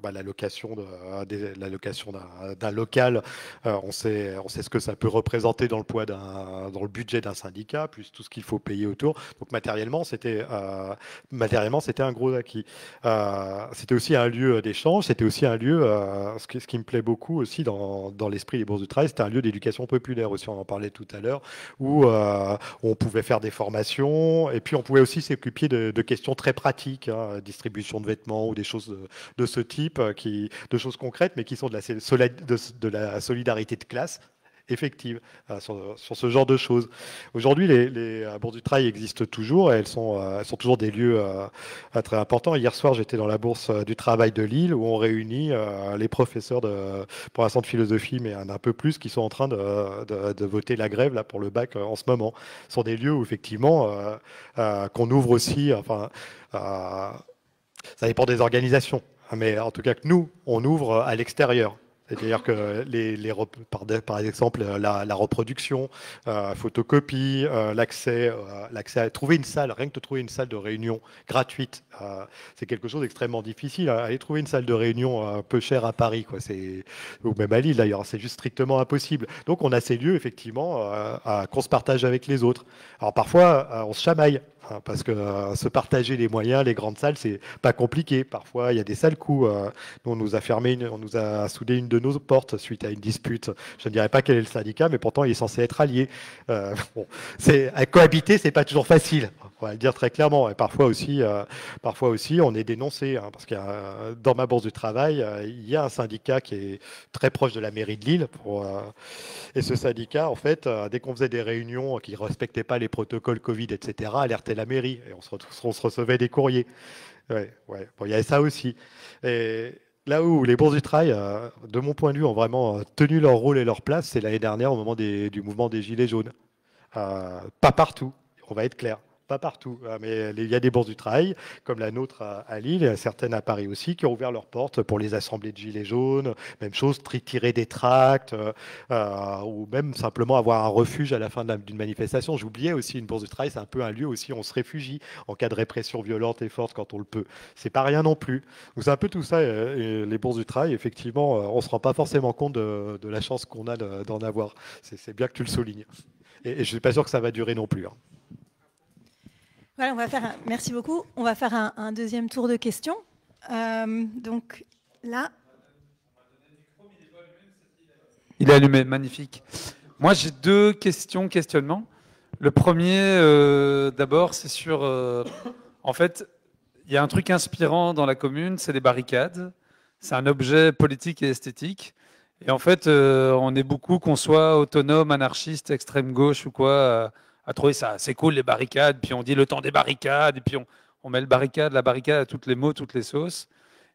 la location d'un local, on sait ce que ça peut représenter dans le budget d'un syndicat, plus tout ce qu'il faut payer autour. Donc matériellement, c'était un gros acquis. C'était aussi un lieu d'échange, c'était aussi un lieu ce qui me plaît beaucoup aussi dans l'esprit des bourses du travail, c'était un lieu d'éducation populaire aussi, on en parlait tout à l'heure, où on pouvait faire des formations, et puis on pouvait aussi s'occuper de questions très pratiques, hein, distribution de vêtements ou des choses de ce type, de choses concrètes, mais qui sont de la solidarité de classe effective sur ce genre de choses. Aujourd'hui, les bourses du travail existent toujours et elles sont toujours des lieux très importants. Hier soir, j'étais dans la bourse du travail de Lille où on réunit les professeurs pour l'instant de philosophie, mais un peu plus, qui sont en train de voter la grève là, pour le bac en ce moment. Ce sont des lieux où effectivement qu'on ouvre aussi, enfin, ça dépend des organisations, mais en tout cas que nous, on ouvre à l'extérieur. C'est-à-dire que par exemple la reproduction, photocopie, l'accès à trouver une salle, rien que de trouver une salle de réunion gratuite, c'est quelque chose d'extrêmement difficile. Aller trouver une salle de réunion peu chère à Paris, quoi, ou même à Lille d'ailleurs, c'est juste strictement impossible. Donc on a ces lieux effectivement qu'on se partage avec les autres. Alors parfois on se chamaille. Parce que se partager les moyens, les grandes salles, c'est pas compliqué. Parfois, il y a des sales coups. Nous, on nous a on nous a soudé une de nos portes suite à une dispute. Je ne dirais pas quel est le syndicat, mais pourtant, il est censé être allié. Bon, à cohabiter, c'est pas toujours facile. On va le dire très clairement. Et parfois aussi, on est dénoncé, hein, parce que dans ma bourse du travail, il y a un syndicat qui est très proche de la mairie de Lille. Et ce syndicat, en fait, dès qu'on faisait des réunions qui ne respectaient pas les protocoles Covid, etc., alertait la mairie et on se recevait des courriers. Ouais. Bon, il y avait ça aussi. Et là où les bourses du travail, de mon point de vue, ont vraiment tenu leur rôle et leur place, c'est l'année dernière au moment du mouvement des Gilets jaunes. Pas partout, on va être clair. Pas partout, mais il y a des bourses du travail, comme la nôtre à Lille, et certaines à Paris aussi, qui ont ouvert leurs portes pour les assemblées de Gilets jaunes, même chose, tirer des tracts, ou même simplement avoir un refuge à la fin d'une manifestation. J'oubliais aussi, une bourse du travail, c'est un peu un lieu aussi où on se réfugie en cas de répression violente et forte quand on le peut. C'est pas rien non plus. Donc c'est un peu tout ça, et les bourses du travail, effectivement, on se rend pas forcément compte de la chance qu'on a d'en avoir. C'est bien que tu le soulignes. Et je suis pas sûr que ça va durer non plus, hein. Voilà, merci beaucoup. On va faire un deuxième tour de questions. Donc là. Il est allumé, magnifique. Moi, j'ai deux questionnements. Le premier, d'abord, c'est sur... en fait, il y a un truc inspirant dans la commune, c'est les barricades. C'est un objet politique et esthétique. Et en fait, on est beaucoup, qu'on soit autonome, anarchiste, extrême gauche ou quoi, à trouver ça c'est cool les barricades, puis on dit le temps des barricades, et puis on met la barricade à toutes les mots, toutes les sauces.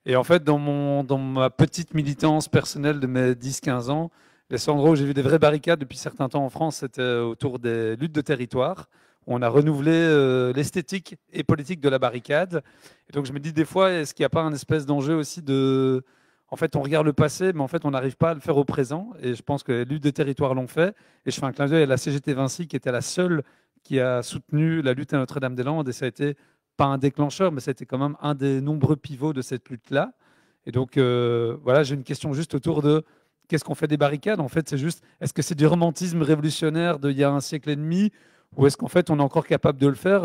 Et en fait, dans ma petite militance personnelle de mes 10-15 ans, les seuls endroits où j'ai vu des vraies barricades depuis certains temps en France, c'était autour des luttes de territoire, où on a renouvelé l'esthétique et politique de la barricade. Et donc je me dis des fois, est-ce qu'il n'y a pas un espèce d'enjeu aussi de... En fait, on regarde le passé, mais en fait, on n'arrive pas à le faire au présent. Et je pense que les luttes de territoire l'ont fait. Et je fais un clin d'œil à la CGT Vinci, qui était la seule qui a soutenu la lutte à Notre-Dame-des-Landes. Et ça a été pas un déclencheur, mais ça a été quand même un des nombreux pivots de cette lutte-là. Et donc, voilà, j'ai une question juste autour de qu'est-ce qu'on fait des barricades. En fait, c'est juste, est-ce que c'est du romantisme révolutionnaire d'il y a un siècle et demi, ou est-ce qu'en fait, on est encore capable de le faire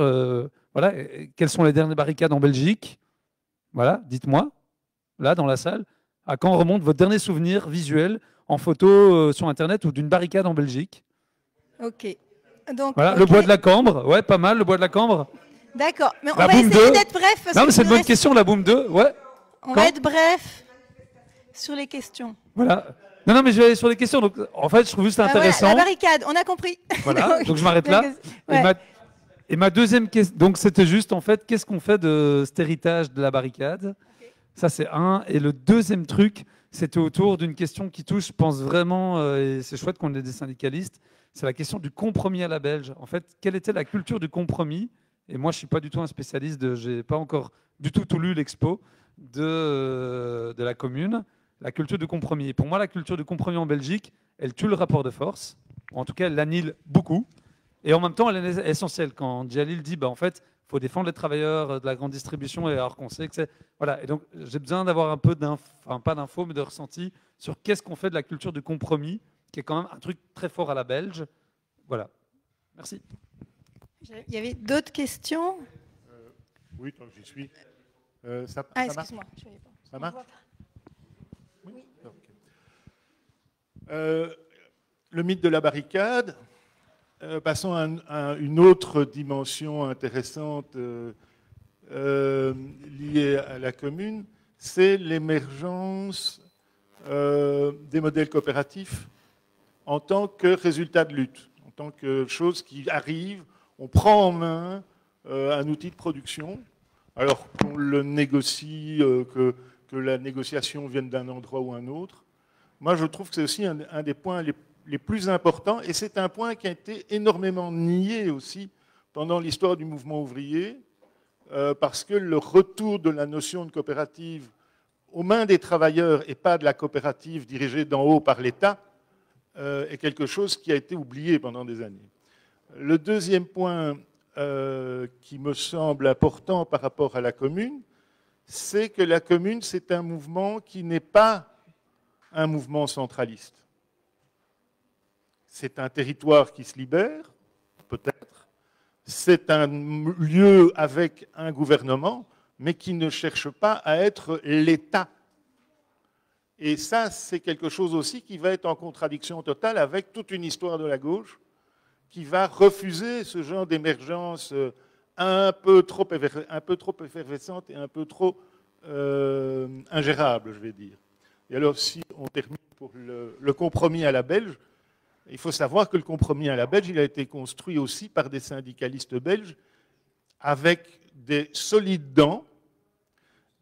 voilà. Quelles sont les dernières barricades en Belgique? Voilà, dites-moi, là, dans la salle. À quand remonte votre dernier souvenir visuel en photo sur Internet ou d'une barricade en Belgique? Ok. Donc, voilà, okay. Le bois de la Cambre, ouais, pas mal, le bois de la Cambre. D'accord, mais on va essayer d'être bref. Non, mais c'est une bonne question, la Boom 2, ouais. On va être bref sur les questions. Voilà. Non, mais je vais aller sur les questions. Donc, en fait, je trouve juste intéressant. Voilà, la barricade, on a compris. Voilà, donc je m'arrête là. Ouais. Et ma deuxième question, donc c'était juste, en fait, qu'est-ce qu'on fait de cet héritage de la barricade? Ça, c'est un. Et le deuxième truc, c'était autour d'une question qui touche, je pense vraiment, et c'est chouette qu'on ait des syndicalistes, c'est la question du compromis à la belge. En fait, quelle était la culture du compromis? Et moi, je ne suis pas du tout un spécialiste, je n'ai pas encore du tout lu l'expo de la commune. La culture du compromis. Et pour moi, la culture du compromis en Belgique, elle tue le rapport de force. En tout cas, elle l'annule beaucoup. Et en même temps, elle est essentielle. Quand Djalil dit, bah, en fait, il faut défendre les travailleurs de la grande distribution, et alors qu'on sait que c'est... Voilà. Et donc, j'ai besoin d'avoir un peu pas d'infos, mais de ressenti sur qu'est-ce qu'on fait de la culture du compromis, qui est quand même un truc très fort à la belge. Voilà. Merci. Il y avait d'autres questions? Oui, tant que j'y suis. excuse-moi. Ça marche? Oui. Le mythe de la barricade. Passons à une autre dimension intéressante liée à la commune, c'est l'émergence des modèles coopératifs en tant que résultat de lutte, en tant que chose qui arrive, on prend en main un outil de production, alors qu'on le négocie, que la négociation vienne d'un endroit ou un autre. Moi, je trouve que c'est aussi un des points les plus importants, et c'est un point qui a été énormément nié aussi pendant l'histoire du mouvement ouvrier, parce que le retour de la notion de coopérative aux mains des travailleurs et pas de la coopérative dirigée d'en haut par l'État est quelque chose qui a été oublié pendant des années. Le deuxième point qui me semble important par rapport à la commune, c'est que la commune, c'est un mouvement qui n'est pas un mouvement centraliste. C'est un territoire qui se libère, peut-être. C'est un lieu avec un gouvernement, mais qui ne cherche pas à être l'État. Et ça, c'est quelque chose aussi qui va être en contradiction totale avec toute une histoire de la gauche, qui va refuser ce genre d'émergence un peu trop effervescente et un peu trop ingérable, je vais dire. Et alors, si on termine pour le compromis à la belge, il faut savoir que le compromis à la belge, il a été construit aussi par des syndicalistes belges avec des solides dents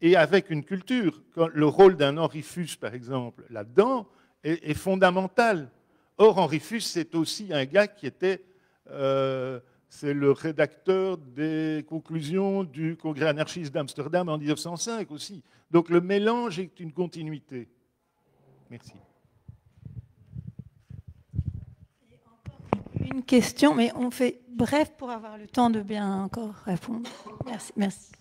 et avec une culture. Le rôle d'un Henri Fuchs, par exemple, là-dedans, est fondamental. Or, Henri Fuchs, c'est aussi un gars qui était... c'est le rédacteur des conclusions du Congrès anarchiste d'Amsterdam en 1905 aussi. Donc le mélange est une continuité. Merci. Une question, mais on fait bref pour avoir le temps de bien encore répondre. Merci. Merci.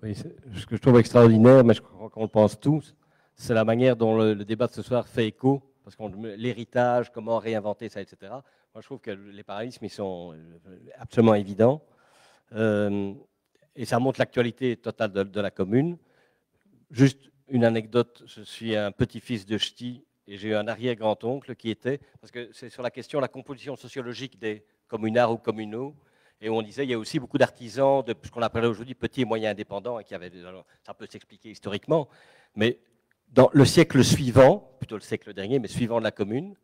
Oui, ce que je trouve extraordinaire, mais je crois qu'on le pense tous, c'est la manière dont le débat de ce soir fait écho, parce qu'on l'héritage, comment réinventer ça, etc. Moi, je trouve que les parallélismes, ils sont absolument évidents. Et ça montre l'actualité totale de la commune. Juste une anecdote, je suis un petit-fils de ch'ti et j'ai eu un arrière-grand-oncle qui était, parce que c'est sur la question de la composition sociologique des communards ou communaux, et on disait il y a aussi beaucoup d'artisans, de ce qu'on appelait aujourd'hui petits et moyens indépendants, et qui avaient, ça peut s'expliquer historiquement, mais dans le siècle suivant, plutôt le siècle dernier, mais suivant de la commune,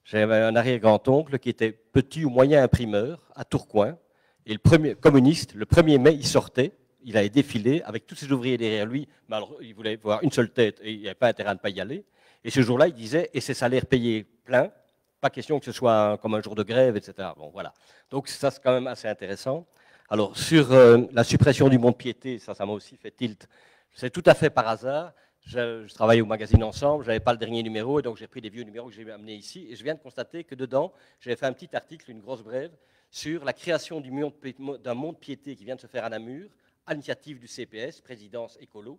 j'avais un arrière-grand-oncle qui était petit ou moyen imprimeur à Tourcoing, et le premier communiste, le 1er mai, il sortait, il allait défiler avec tous ses ouvriers derrière lui, mais alors, il voulait voir une seule tête et il n'y avait pas intérêt à ne pas y aller. Et ce jour-là, il disait, et ses salaires payés pleins, pas question que ce soit comme un jour de grève, etc. Bon, voilà. Donc ça, c'est quand même assez intéressant. Alors, sur la suppression du mont-de-piété, ça m'a aussi fait tilt. C'est tout à fait par hasard. Je travaille au magazine Ensemble, je n'avais pas le dernier numéro, et donc j'ai pris des vieux numéros que j'ai amenés ici, et je viens de constater que dedans, j'avais fait un petit article, une grosse brève, sur la création d'un mont-de-piété qui vient de se faire à Namur, à l'initiative du CPS, Présidence Écolo,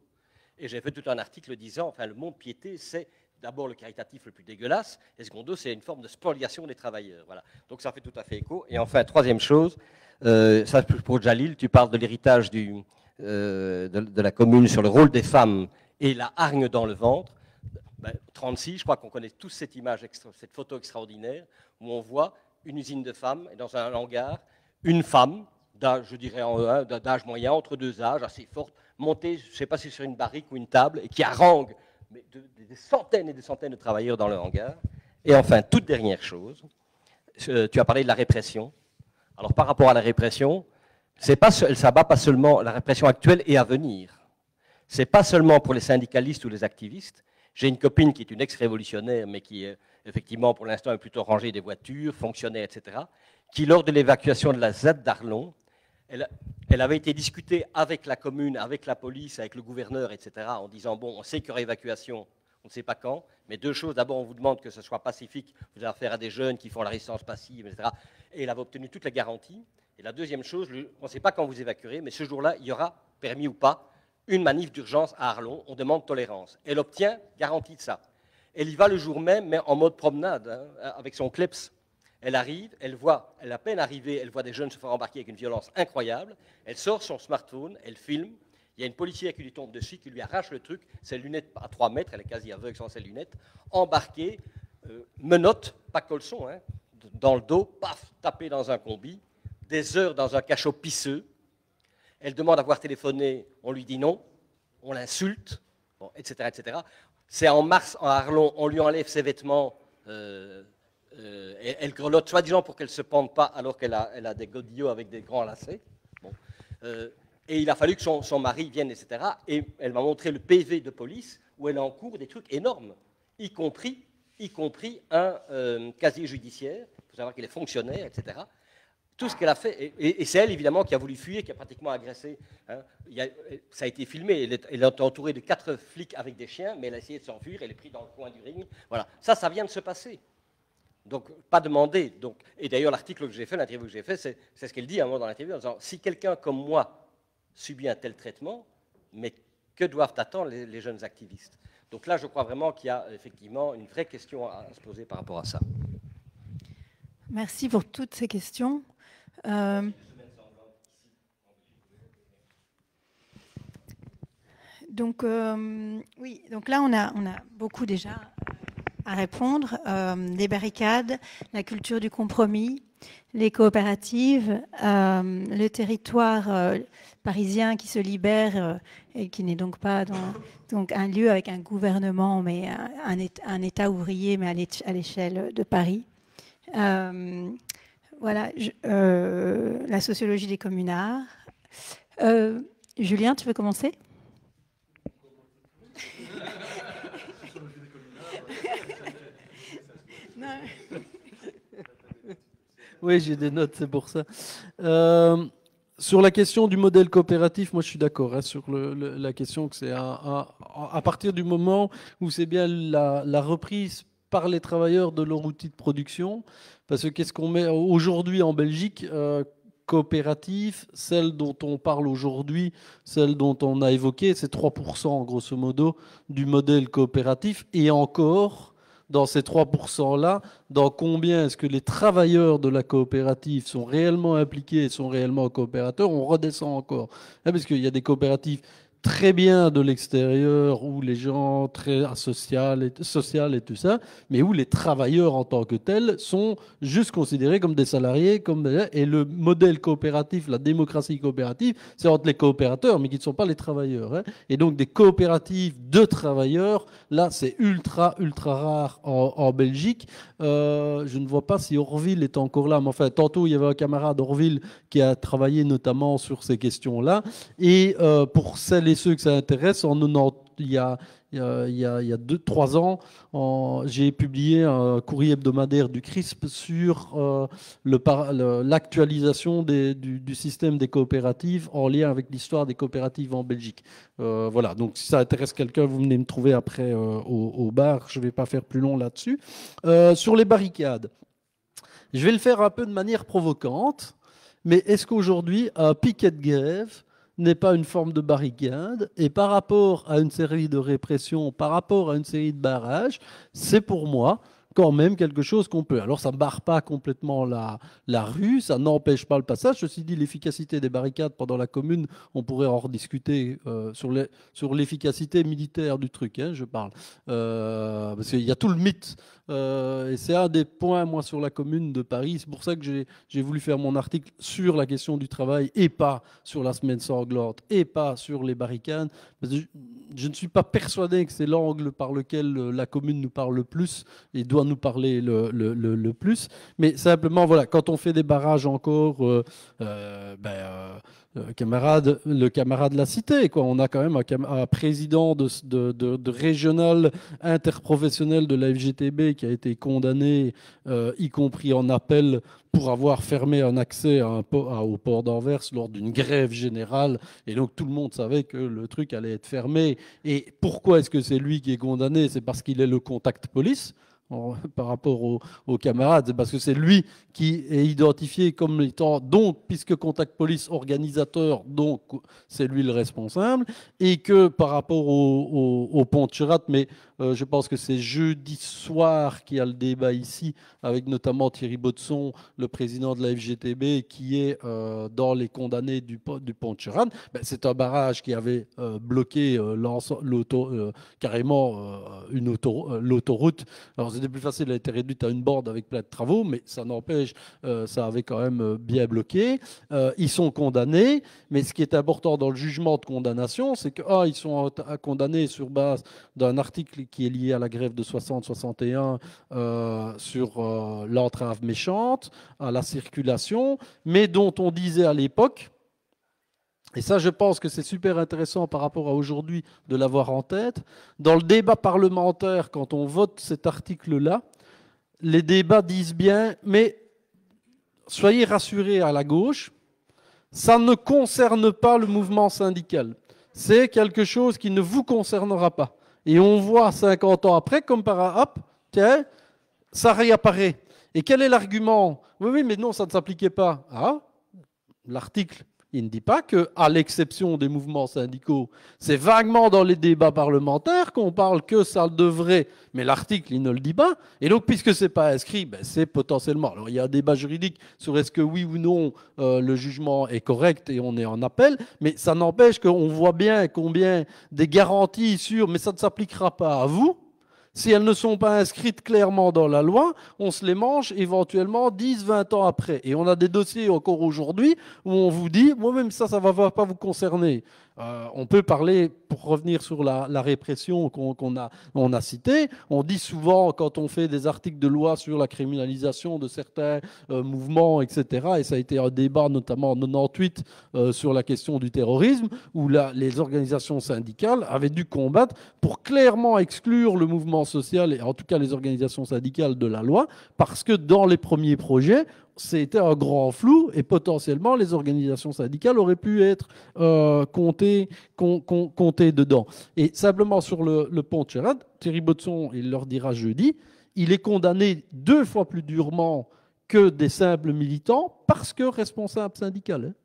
et j'ai fait tout un article disant, enfin, le mont-de-piété, c'est d'abord le caritatif le plus dégueulasse, et secondo, c'est une forme de spoliation des travailleurs. Voilà. Donc ça fait tout à fait écho. Et enfin, troisième chose, ça pour Jalil, tu parles de l'héritage de la commune sur le rôle des femmes et la hargne dans le ventre. 36, je crois qu'on connaît tous cette image, cette photo extraordinaire, où on voit une usine de femmes, et dans un hangar, une femme, d'âge, je dirais, d'âge moyen, entre deux âges, assez forte, montée, je ne sais pas si sur une barrique ou une table, et qui harangue mais des centaines et des centaines de travailleurs dans le hangar. Et enfin, toute dernière chose, tu as parlé de la répression. Alors, par rapport à la répression, elle ne s'abat pas seulement la répression actuelle et à venir. Ce n'est pas seulement pour les syndicalistes ou les activistes. J'ai une copine qui est une ex-révolutionnaire, mais qui, effectivement, pour l'instant, est plutôt rangée des voitures, fonctionnaire, etc., qui, lors de l'évacuation de la ZAD d'Arlon, elle avait été discutée avec la commune, avec la police, avec le gouverneur, etc., en disant, bon, on sait qu'il y aura évacuation, on ne sait pas quand, mais deux choses, d'abord, on vous demande que ce soit pacifique, vous avez affaire à des jeunes qui font la résistance passive, etc., et elle avait obtenu toutes les garanties. Et la deuxième chose, on ne sait pas quand vous évacuerez, mais ce jour-là, il y aura, permis ou pas, une manif d'urgence à Arlon, on demande tolérance. Elle obtient garantie de ça. Elle y va le jour même, mais en mode promenade, hein, avec son kleps. Elle arrive, elle voit, elle à peine arrivée, elle voit des jeunes se faire embarquer avec une violence incroyable. Elle sort son smartphone, elle filme. Il y a une policière qui lui tombe dessus, qui lui arrache le truc, ses lunettes à 3 mètres, elle est quasi aveugle sans ses lunettes, embarquée, menotte, pas colson, hein, dans le dos, paf, tapée dans un combi, des heures dans un cachot pisseux. Elle demande à voir téléphoné, on lui dit non, on l'insulte, bon, etc., etc. C'est en mars, en Arlon, on lui enlève ses vêtements. Elle grelotte, soi-disant pour qu'elle ne se pende pas, alors qu'elle a des godillots avec des grands lacets. Bon. Et il a fallu que son mari vienne, etc. Et elle m'a montré le PV de police où elle encourt des trucs énormes, y compris un casier judiciaire. Il faut savoir qu'il est fonctionnaire, etc. Tout ce qu'elle a fait, et c'est elle évidemment qui a voulu fuir, qui a pratiquement agressé. Hein. Ça a été filmé, elle est entourée de 4 flics avec des chiens, mais elle a essayé de s'enfuir, elle est prise dans le coin du ring. Voilà, ça vient de se passer. Donc, pas demandé. Donc, et d'ailleurs, l'article que j'ai fait, l'interview que j'ai fait, c'est ce qu'elle dit à un moment dans l'interview, en disant, si quelqu'un comme moi subit un tel traitement, mais que doivent attendre les jeunes activistes? Donc là, je crois vraiment qu'il y a effectivement une vraie question à se poser par rapport à ça. Merci pour toutes ces questions. Donc, oui, donc là, on a beaucoup déjà à répondre. Les barricades, la culture du compromis, les coopératives, le territoire parisien qui se libère et qui n'est donc pas donc un lieu avec un gouvernement, mais un État ouvrier, mais à l'échelle de Paris. Voilà, la sociologie des communards. Julien, tu veux commencer ? Oui, j'ai des notes, c'est pour ça. Sur la question du modèle coopératif, moi je suis d'accord hein, sur la question que c'est à partir du moment où c'est bien la reprise par les travailleurs de leur outil de production, parce que qu'est-ce qu'on met aujourd'hui en Belgique coopérative, celle dont on parle aujourd'hui, celle dont on a évoqué, c'est 3% grosso modo du modèle coopératif, et encore dans ces 3%-là, dans combien est-ce que les travailleurs de la coopérative sont réellement impliqués et sont réellement coopérateurs, on redescend encore. Parce qu'il y a des coopératives très bien de l'extérieur, où les gens très social et tout ça, mais où les travailleurs en tant que tels sont juste considérés comme des salariés, et le modèle coopératif, la démocratie coopérative, c'est entre les coopérateurs, mais qui ne sont pas les travailleurs. Hein. Et donc des coopératives de travailleurs, là c'est ultra rare en Belgique. Je ne vois pas si Orville est encore là, mais enfin tantôt il y avait un camarade Orville qui a travaillé notamment sur ces questions-là. Et pour celles et ceux que ça intéresse, il y a 2-3 ans, j'ai publié un courrier hebdomadaire du CRISP sur l'actualisation du système des coopératives en lien avec l'histoire des coopératives en Belgique. Voilà, donc si ça intéresse quelqu'un, vous venez me trouver après au bar, je ne vais pas faire plus long là-dessus. Sur les barricades, je vais le faire un peu de manière provocante, mais est-ce qu'aujourd'hui, un piquet de grève n'est pas une forme de barricade, et par rapport à une série de répressions, par rapport à une série de barrages, c'est pour moi quand même quelque chose qu'on peut. Alors ça ne barre pas complètement la rue, ça n'empêche pas le passage. Ceci dit, l'efficacité des barricades pendant la Commune, on pourrait en rediscuter sur l'efficacité militaire du truc, hein, je parle. Parce qu'il y a tout le mythe. Et c'est un des points, moi, sur la Commune de Paris. C'est pour ça que j'ai voulu faire mon article sur la question du travail et pas sur la semaine sanglante et pas sur les barricades. Parce que je ne suis pas persuadé que c'est l'angle par lequel la Commune nous parle le plus et doit nous parler le plus. Mais simplement, voilà, quand on fait des barrages encore, le camarade l'a cité, quoi. On a quand même un président de régional interprofessionnel de la FGTB qui a été condamné, y compris en appel, pour avoir fermé un accès au port d'Anvers lors d'une grève générale. Et donc tout le monde savait que le truc allait être fermé. Et pourquoi est-ce que c'est lui qui est condamné? C'est parce qu'il est le contact police. Par rapport aux camarades, c'est parce que c'est lui qui est identifié comme étant, donc, puisque Contact Police organisateur, donc c'est lui le responsable, et que par rapport au pont de Cherat, mais Je pense que c'est jeudi soir qu'il y a le débat ici, avec notamment Thierry Baudson, le président de la FGTB, qui est dans les condamnés du pont de Cheran. Ben, c'est un barrage qui avait bloqué carrément l'autoroute. Alors c'était plus facile, elle a été réduite à une bande avec plein de travaux, mais ça n'empêche, ça avait quand même bien bloqué. Ils sont condamnés, mais ce qui est important dans le jugement de condamnation, c'est que ils sont condamnés sur base d'un article qui est lié à la grève de 60-61 sur l'entrave méchante, à la circulation, mais dont on disait à l'époque, et ça je pense que c'est super intéressant par rapport à aujourd'hui de l'avoir en tête, dans le débat parlementaire, quand on vote cet article-là, les débats disent bien, mais soyez rassurés à la gauche, ça ne concerne pas le mouvement syndical. C'est quelque chose qui ne vous concernera pas. Et on voit 50 ans après, comme par hop, tiens, ça réapparaît. Et quel est l'argument? Oui, mais non, ça ne s'appliquait pas. Ah, l'article, il ne dit pas qu'à l'exception des mouvements syndicaux, c'est vaguement dans les débats parlementaires qu'on parle que ça devrait, mais l'article, il ne le dit pas. Et donc, puisque ce n'est pas inscrit, ben, c'est potentiellement... Alors, il y a un débat juridique sur est-ce que oui ou non le jugement est correct et on est en appel, mais ça n'empêche qu'on voit bien combien des garanties sur « mais ça ne s'appliquera pas à vous », si elles ne sont pas inscrites clairement dans la loi, on se les mange éventuellement 10-20 ans après. Et on a des dossiers encore aujourd'hui où on vous dit « moi-même ça ne va pas vous concerner ». On peut parler, pour revenir sur la répression qu'on a citée, on dit souvent quand on fait des articles de loi sur la criminalisation de certains mouvements, etc., et ça a été un débat notamment en 98 sur la question du terrorisme, où les organisations syndicales avaient dû combattre pour clairement exclure le mouvement social, et en tout cas les organisations syndicales de la loi, parce que dans les premiers projets, c'était un grand flou et potentiellement les organisations syndicales auraient pu être comptées dedans. Et simplement sur le pont de Cheran, Thierry Baudson, il leur dira jeudi, il est condamné 2 fois plus durement que des simples militants parce que responsable syndical.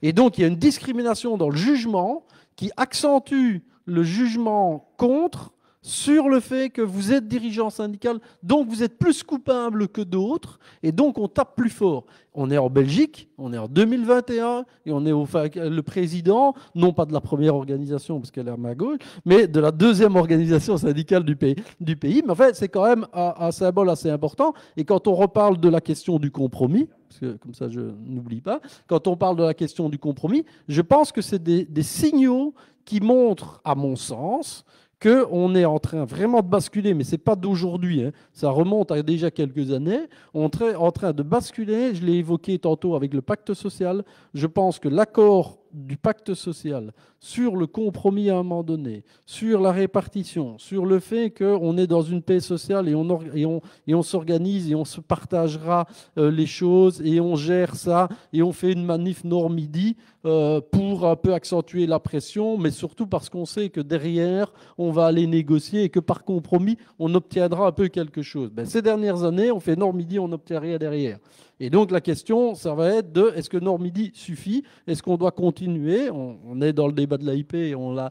Et donc il y a une discrimination dans le jugement qui accentue le jugement contre sur le fait que vous êtes dirigeant syndical, donc vous êtes plus coupable que d'autres, et donc on tape plus fort. On est en Belgique, on est en 2021, et on est le président, non pas de la première organisation, parce qu'elle est à ma gauche, mais de la deuxième organisation syndicale du pays. Mais en fait, c'est quand même un symbole assez important. Et quand on reparle de la question du compromis, parce que comme ça je n'oublie pas, quand on parle de la question du compromis, je pense que c'est des signaux qui montrent, à mon sens, qu'on est en train vraiment de basculer, mais ce n'est pas d'aujourd'hui, hein, ça remonte à déjà quelques années, on est en train de basculer, je l'ai évoqué tantôt avec le pacte social, je pense que l'accord du pacte social sur le compromis à un moment donné, sur la répartition, sur le fait qu'on est dans une paix sociale et on s'organise et on se partagera les choses et on gère ça et on fait une manif nord-midi pour un peu accentuer la pression, mais surtout parce qu'on sait que derrière, on va aller négocier et que par compromis, on obtiendra un peu quelque chose. Ben, ces dernières années, on fait nord-midi, on n'obtient rien derrière. Et donc la question, ça va être de est-ce que Nord-Midi suffit? Est-ce qu'on doit continuer? On est dans le débat de l'AIP et on l'a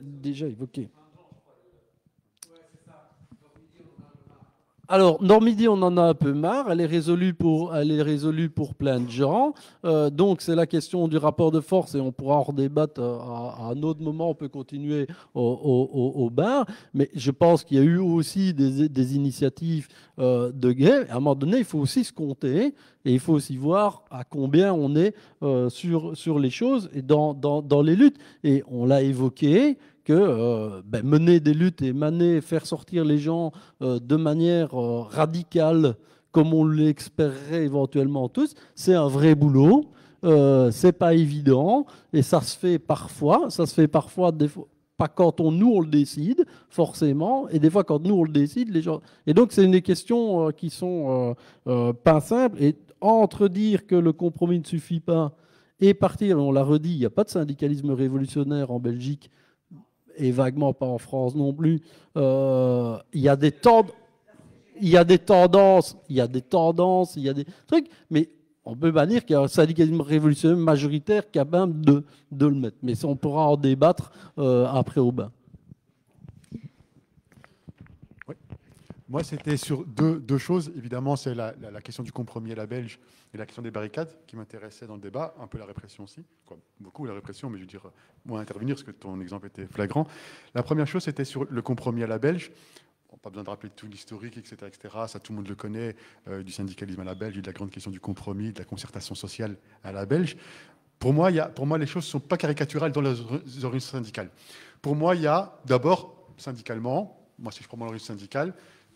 déjà évoqué. Alors, Nord-Midi, on en a un peu marre. Elle est résolue pour plein de gens. Donc, c'est la question du rapport de force et on pourra en redébattre à un autre moment. On peut continuer au bar. Mais je pense qu'il y a eu aussi des initiatives de grève. À un moment donné, il faut aussi se compter et il faut aussi voir à combien on est sur les choses et dans les luttes. Et on l'a évoqué, que mener des luttes et faire sortir les gens de manière radicale, comme on l'expérerait éventuellement tous, c'est un vrai boulot. C'est pas évident et ça se fait parfois. Des fois, pas quand nous on le décide forcément, et des fois quand nous on le décide, les gens. Et donc c'est des questions qui sont pas simples. Et entre dire que le compromis ne suffit pas et partir, on l'a redit, il n'y a pas de syndicalisme révolutionnaire en Belgique. Et vaguement pas en France non plus, il y a des tendances, il y a des trucs, mais on peut pas dire qu'il y a un syndicalisme révolutionnaire majoritaire capable de le mettre. Mais ça, on pourra en débattre après au bain. Moi, c'était sur deux choses. Évidemment, c'est la question du compromis à la belge et la question des barricades qui m'intéressait dans le débat. Un peu la répression aussi. Beaucoup la répression, mais je veux dire, moins intervenir parce que ton exemple était flagrant. La première chose, c'était sur le compromis à la belge. Bon, pas besoin de rappeler tout l'historique, etc., etc. Ça, tout le monde le connaît, du syndicalisme à la belge et de la grande question du compromis, de la concertation sociale à la belge. Pour moi, les choses ne sont pas caricaturales dans les organisations syndicales. Pour moi, il y a d'abord, syndicalement, moi, si je prends mon organisme syndical,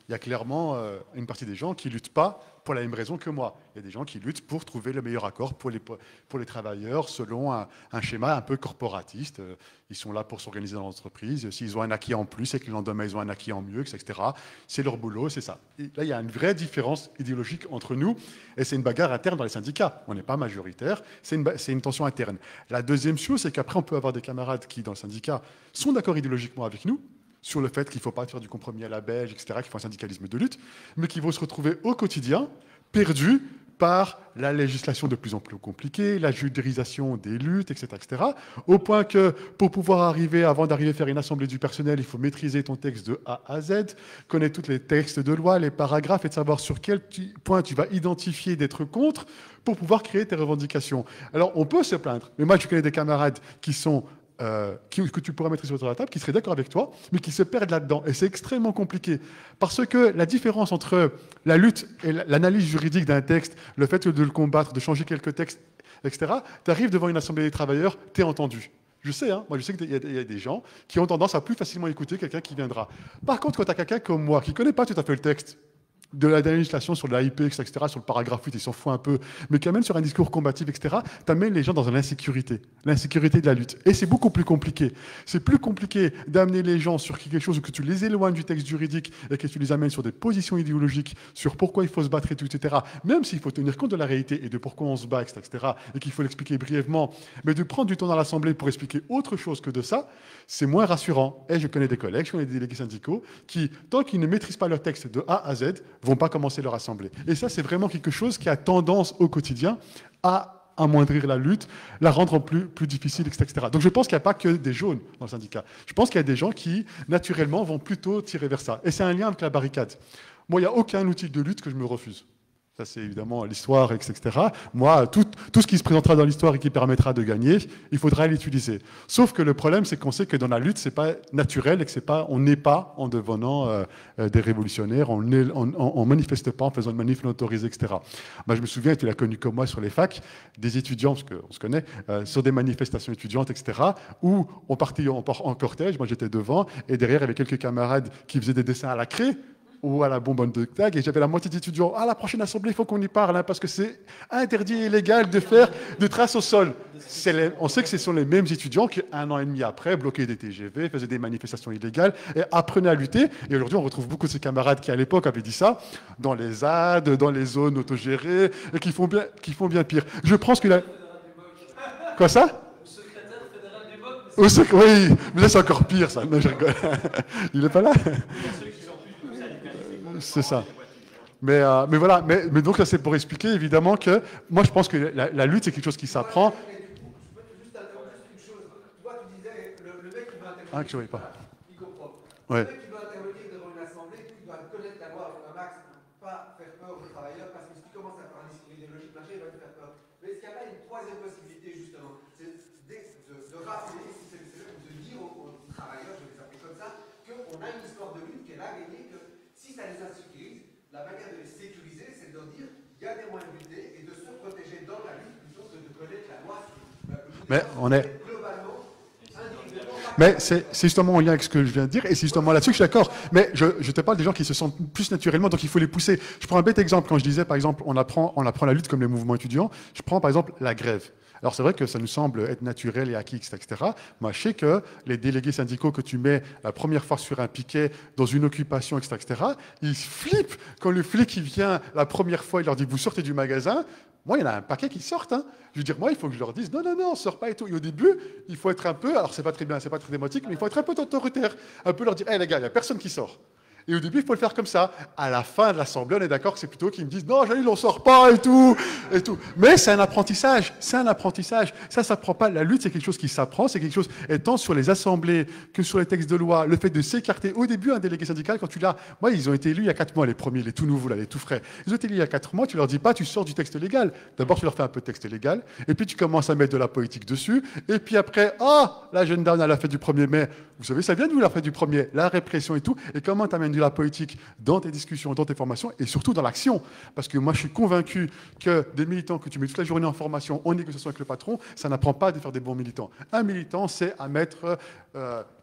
il y a clairement une partie des gens qui ne luttent pas pour la même raison que moi. Il y a des gens qui luttent pour trouver le meilleur accord pour les travailleurs selon un schéma un peu corporatiste. Ils sont là pour s'organiser dans l'entreprise. S'ils ont un acquis en plus et que le lendemain, ils ont un acquis en mieux, etc., c'est leur boulot, c'est ça. Et là, il y a une vraie différence idéologique entre nous et c'est une bagarre interne dans les syndicats. On n'est pas majoritaire, c'est une tension interne. La deuxième chose, c'est qu'après, on peut avoir des camarades qui, dans le syndicat, sont d'accord idéologiquement avec nous, sur le fait qu'il ne faut pas faire du compromis à la belge, etc., qu'il faut un syndicalisme de lutte, mais qui vont se retrouver au quotidien perdus par la législation de plus en plus compliquée, la judiciarisation des luttes, etc., etc., au point que pour pouvoir arriver, avant d'arriver à faire une assemblée du personnel, il faut maîtriser ton texte de A à Z, connaître tous les textes de loi, les paragraphes, et de savoir sur quel point tu vas identifier d'être contre pour pouvoir créer tes revendications. Alors, on peut se plaindre, mais moi, je connais des camarades qui sont que tu pourrais mettre sur la table, qui seraient d'accord avec toi, mais qui se perdent là-dedans. Et c'est extrêmement compliqué. Parce que la différence entre la lutte et l'analyse juridique d'un texte, le fait de le combattre, de changer quelques textes, etc., tu arrives devant une assemblée des travailleurs, tu es entendu. Je sais, moi je sais qu'il y a des gens qui ont tendance à plus facilement écouter quelqu'un qui viendra. Par contre, quand tu as quelqu'un comme moi qui ne connaît pas tout à fait le texte, de la législation sur l'AIP, etc., sur le paragraphe 8, ils s'en foutent un peu, mais quand même sur un discours combatif, etc., tu amènes les gens dans l'insécurité de la lutte. Et c'est beaucoup plus compliqué. C'est plus compliqué d'amener les gens sur quelque chose où que tu les éloignes du texte juridique et que tu les amènes sur des positions idéologiques, sur pourquoi il faut se battre et tout, etc., même s'il faut tenir compte de la réalité et de pourquoi on se bat, etc., et qu'il faut l'expliquer brièvement, mais de prendre du temps dans l'Assemblée pour expliquer autre chose que de ça, c'est moins rassurant. Et je connais des collègues, je connais des délégués syndicaux qui, tant qu'ils ne maîtrisent pas leur texte de A à Z, vont pas commencer leur assemblée. Et ça, c'est vraiment quelque chose qui a tendance au quotidien à amoindrir la lutte, la rendre plus difficile, etc. Donc je pense qu'il n'y a pas que des jaunes dans le syndicat. Je pense qu'il y a des gens qui, naturellement, vont plutôt tirer vers ça. Et c'est un lien avec la barricade. Moi, il n'y a aucun outil de lutte que je me refuse. Ça, c'est évidemment l'histoire, etc. Moi, tout ce qui se présentera dans l'histoire et qui permettra de gagner, il faudra l'utiliser. Sauf que le problème, c'est qu'on sait que dans la lutte, c'est pas naturel et que on n'est pas en devenant des révolutionnaires, on manifeste pas en faisant une manif non autorisée, etc. Moi, je me souviens, tu l'as connu comme moi sur les facs, des étudiants, parce qu'on se connaît, sur des manifestations étudiantes, etc., où on partait en cortège, moi j'étais devant, et derrière, il y avait quelques camarades qui faisaient des dessins à la craie, ou à la bonbonne de tag, et j'avais la moitié d'étudiants. À la prochaine assemblée, il faut qu'on y parle, parce que c'est interdit et illégal de faire de traces au sol. On sait que ce sont les mêmes étudiants qui, 1 an et demi après, bloquaient des TGV, faisaient des manifestations illégales, et apprenaient à lutter. Et aujourd'hui, on retrouve beaucoup de ces camarades qui, à l'époque, avaient dit ça, dans les ZAD, dans les zones autogérées, et qui font bien pire. Je pense que Quoi ça ? Oui, mais là, c'est encore pire, ça. Non, je rigole. Il n'est pas là ? C'est ça. Mais voilà. Mais donc, ça, c'est pour expliquer, évidemment, que moi, je pense que la lutte, c'est quelque chose qui s'apprend. Juste une chose. Toi, tu disais, le mec qui va intervenir. Ah, que je ne voyais pas. Le mec qui va intervenir devant une assemblée, il doit connaître la loi un max, pas faire peur aux travailleurs, parce que si tu commences à faire un discours idéologique, marché, il va te faire peur. Mais est-ce qu'il n'y a pas une troisième possibilité, justement, c'est de rappeler, de dire aux travailleurs, je vais les appeler comme ça, qu'on a une histoire de lutte qu'elle a gagnée, que si ça les insécurise, la manière de les sécuriser, c'est de leur dire il y a des moyens de lutter et de se protéger dans la lutte plutôt que de connaître la loi. Mais on est. Mais c'est justement en lien avec ce que je viens de dire, et c'est justement là-dessus que je suis d'accord. Mais je te parle des gens qui se sentent plus naturellement, donc il faut les pousser. Je prends un bête exemple, quand je disais, par exemple, on apprend la lutte comme les mouvements étudiants, je prends par exemple la grève. Alors c'est vrai que ça nous semble être naturel et acquis, etc. Moi, je sais que les délégués syndicaux que tu mets la première fois sur un piquet, dans une occupation, etc., ils flippent quand le flic il vient la première fois, il leur dit « vous sortez du magasin ». Moi, il y en a un paquet qui sortent. Je veux dire, moi, il faut que je leur dise, non, on ne sort pas et tout. Et au début, il faut être un peu, alors c'est pas très bien, c'est pas très démocratique, mais il faut être un peu autoritaire. Un peu leur dire, hé les gars, il n'y a personne qui sort. Et au début, il faut le faire comme ça. À la fin de l'assemblée, on est d'accord que c'est plutôt qu'ils me disent non, Jalil, on sort pas et tout, et tout. Mais c'est un apprentissage. C'est un apprentissage. Ça s'apprend pas. La lutte, c'est quelque chose qui s'apprend. C'est quelque chose, étant sur les assemblées que sur les textes de loi, le fait de s'écarter. Au début, un délégué syndical, quand tu l'as, moi, ils ont été élus il y a 4 mois, les premiers, les tout nouveaux, là, les tout frais. Ils ont été élus il y a 4 mois. Tu leur dis pas, tu sors du texte légal. D'abord, tu leur fais un peu de texte légal, et puis tu commences à mettre de la politique dessus. Et puis après, la jeune dame, elle a fait du 1er mai. Vous savez, ça vient de vous, la fête du 1er, la répression et tout. Et comment tu amènes de la politique dans tes discussions, dans tes formations et surtout dans l'action. Parce que moi, je suis convaincu que des militants que tu mets toute la journée en formation, en négociation avec le patron, ça n'apprend pas de faire des bons militants. Un militant, c'est à mettre,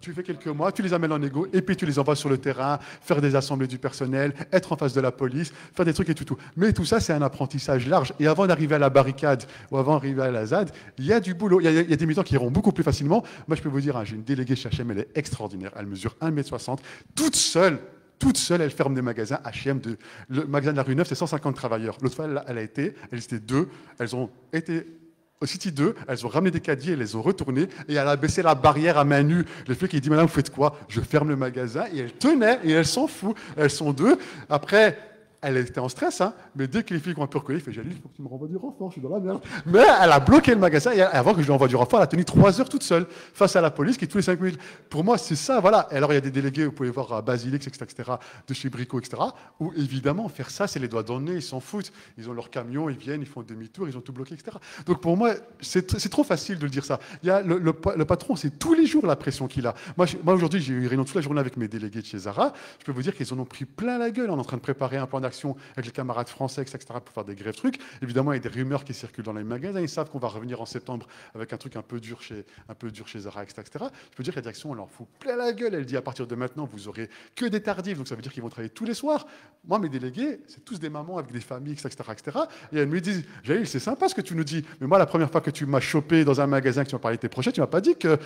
tu fais quelques mois, tu les amènes en négo, et puis tu les envoies sur le terrain, faire des assemblées du personnel, être en face de la police, faire des trucs et tout. Mais tout ça, c'est un apprentissage large. Et avant d'arriver à la barricade ou avant d'arriver à la ZAD, il y a du boulot. Il y a des militants qui iront beaucoup plus facilement. Moi, je peux vous dire, j'ai une déléguée chez H&M, elle est extraordinaire. Elle mesure 1,60 m, toute seule, elle ferme des magasins H&M. Le magasin de la rue Neuve, c'est 150 travailleurs. L'autre fois, elles étaient 2. Elles ont été au City 2, elles ont ramené des caddies, elles les ont retournés, et elle a baissé la barrière à main nue. Le flic, il dit, madame, vous faites quoi? Je ferme le magasin, et elle tenait, et elle s'en fout. Elles sont 2. Après, elle était en stress, mais dès que les flics ont un peu reconnu, il fait, Jalil, il faut que tu me renvoies du renfort, je suis dans la merde. Mais elle a bloqué le magasin, et avant que je lui envoie du renfort, elle a tenu 3 heures toute seule, face à la police, qui tous les 5 minutes. Pour moi, c'est ça, voilà. Et alors, il y a des délégués, vous pouvez voir à Basilix, etc., de chez Brico, etc., où évidemment, faire ça, c'est les doigts dans le nez, ils s'en foutent. Ils ont leur camion, ils viennent, ils font demi-tour, ils ont tout bloqué, etc. Donc pour moi, c'est trop facile de le dire ça. Il y a le patron, c'est tous les jours la pression qu'il a. Moi aujourd'hui, j'ai eu une réunion toute la journée avec mes délégués de chez Zara. Je peux vous dire qu'ils en ont pris plein la gueule. On est en train de préparer un plan d'action avec les camarades français, etc., pour faire des grèves trucs. Évidemment, il y a des rumeurs qui circulent dans les magasins. Ils savent qu'on va revenir en septembre avec un truc un peu dur chez Zara, etc., etc. Je peux dire que la direction, elle leur fout plein la gueule. Elle dit à partir de maintenant, vous aurez que des tardifs. Donc ça veut dire qu'ils vont travailler tous les soirs. Moi, mes délégués, c'est tous des mamans avec des familles, etc., etc. Et elles me disent, Jalil, c'est sympa ce que tu nous dis. Mais moi, la première fois que tu m'as chopé dans un magasin, que tu m'as parlé de tes projets, tu m'as pas dit que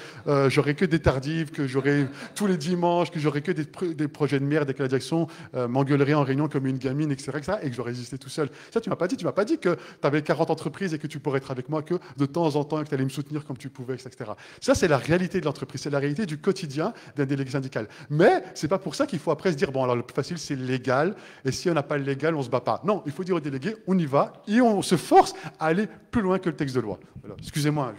j'aurais que des tardifs, que j'aurais tous les dimanches, que j'aurais que des projets de merde et que la direction m'engueulerait en réunion comme une gamine, etc., et que j'aurais résisté tout seul. Ça, tu m'as pas dit. Tu m'as pas dit que tu avais 40 entreprises et que tu pourrais être avec moi que de temps en temps et que tu allais me soutenir comme tu pouvais, etc. Ça, c'est la réalité de l'entreprise. C'est la réalité du quotidien d'un délégué syndical. Mais c'est pas pour ça qu'il faut après se dire, bon, alors le plus facile, c'est légal. Et si on n'a pas le légal, on se bat pas. Non, il faut dire aux délégués, on y va et on se force à aller plus loin que le texte de loi. Voilà. Excusez-moi.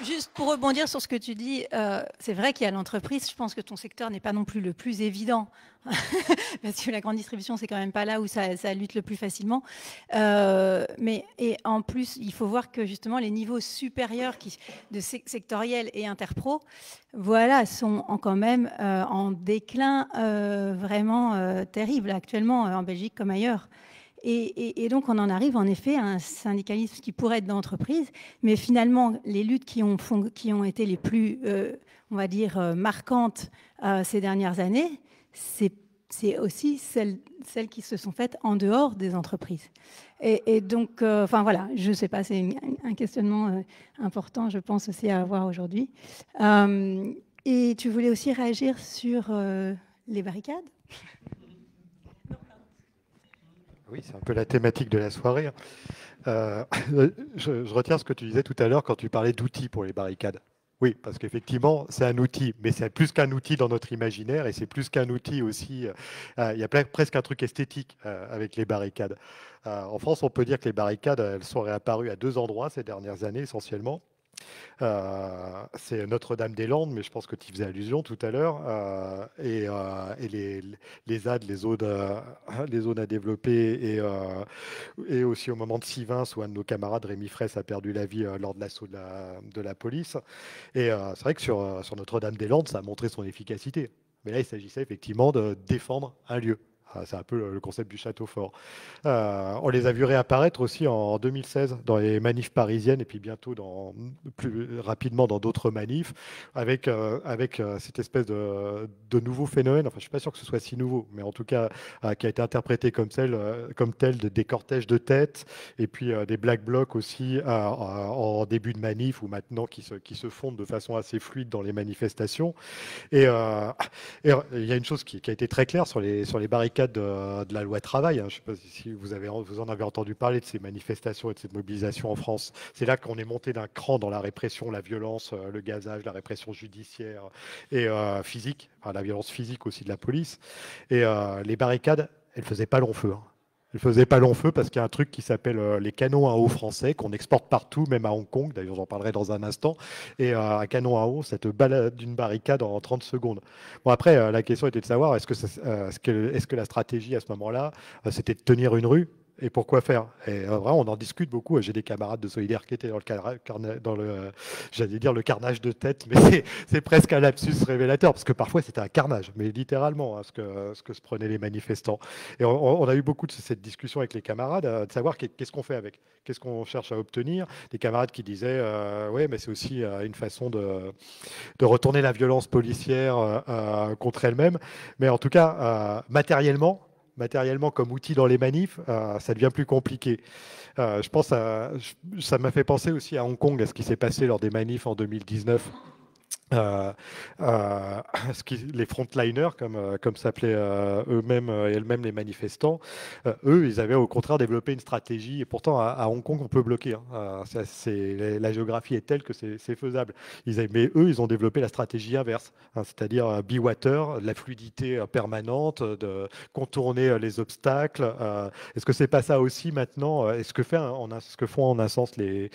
Juste pour rebondir sur ce que tu dis, c'est vrai qu'il y a l'entreprise. Je pense que ton secteur n'est pas non plus le plus évident. Parce que la grande distribution, c'est quand même pas là où ça lutte le plus facilement. Et en plus, il faut voir que justement les niveaux supérieurs de sectoriel et interpro, voilà, sont quand même en déclin vraiment terrible actuellement en Belgique comme ailleurs. Et donc, on en arrive en effet à un syndicalisme qui pourrait être d'entreprise, mais finalement, les luttes qui ont été les plus, on va dire, marquantes ces dernières années, c'est aussi celles qui se sont faites en dehors des entreprises. Et donc, enfin voilà, je ne sais pas, c'est un questionnement important, je pense aussi à avoir aujourd'hui. Et tu voulais aussi réagir sur les barricades ? Oui, c'est un peu la thématique de la soirée. Je retiens ce que tu disais tout à l'heure quand tu parlais d'outils pour les barricades. Oui, parce qu'effectivement, c'est un outil, mais c'est plus qu'un outil dans notre imaginaire et c'est plus qu'un outil aussi. Il y a presque un truc esthétique avec les barricades. En France, on peut dire que les barricades, elles sont réapparues à 2 endroits ces dernières années essentiellement. C'est Notre-Dame-des-Landes, mais je pense que tu y faisais allusion tout à l'heure, et les ZAD, les zones à développer, et aussi au moment de Sivins, où un de nos camarades, Rémi Fraisse, a perdu la vie lors de l'assaut de la police. Et c'est vrai que sur Notre-Dame-des-Landes, ça a montré son efficacité. Mais là, il s'agissait effectivement de défendre un lieu. C'est un peu le concept du château fort. On les a vus réapparaître aussi en 2016 dans les manifs parisiennes et puis bientôt plus rapidement dans d'autres manifs avec cette espèce de nouveau phénomène. Enfin, je ne suis pas sûr que ce soit si nouveau, mais en tout cas qui a été interprété comme tel des cortèges de tête et puis des black blocs aussi en début de manif ou maintenant qui se fondent de façon assez fluide dans les manifestations. Et il y a une chose qui a été très claire sur les barricades cadre de la loi travail. Je ne sais pas si vous en avez entendu parler de ces manifestations et de cette mobilisation en France. C'est là qu'on est monté d'un cran dans la répression, la violence, le gazage, la répression judiciaire et physique, enfin, la violence physique aussi de la police. Et les barricades, elles ne faisaient pas long feu. Elle ne faisait pas long feu parce qu'il y a un truc qui s'appelle les canons à eau français qu'on exporte partout, même à Hong Kong. D'ailleurs, j'en parlerai dans un instant. Et un canon à eau, ça te balade d'une barricade en 30 secondes. Bon, après, la question était de savoir est-ce que la stratégie à ce moment-là, c'était de tenir une rue? Et pourquoi faire? Et vraiment, on en discute beaucoup. J'ai des camarades de Solidaire qui étaient j'allais dire le carnage de tête, mais c'est presque un lapsus révélateur, parce que parfois c'était un carnage, mais littéralement, ce que se prenaient les manifestants. Et on a eu beaucoup de cette discussion avec les camarades, de savoir qu'est-ce qu'on fait avec, qu'est-ce qu'on cherche à obtenir. Des camarades qui disaient, ouais, mais c'est aussi une façon de retourner la violence policière contre elle-même. Mais en tout cas, matériellement, comme outil dans les manifs, ça devient plus compliqué. Je pense ça m'a fait penser aussi à Hong Kong, à ce qui s'est passé lors des manifs en 2019. Les frontliners, comme s'appelaient eux-mêmes et elles-mêmes les manifestants, eux, ils avaient au contraire développé une stratégie, et pourtant à Hong Kong, on peut bloquer. La géographie est telle que c'est faisable. Mais eux, ils ont développé la stratégie inverse, c'est-à-dire be water, la fluidité permanente, de contourner les obstacles. Est-ce que c'est pas ça aussi maintenant? Est-ce que font en un sens une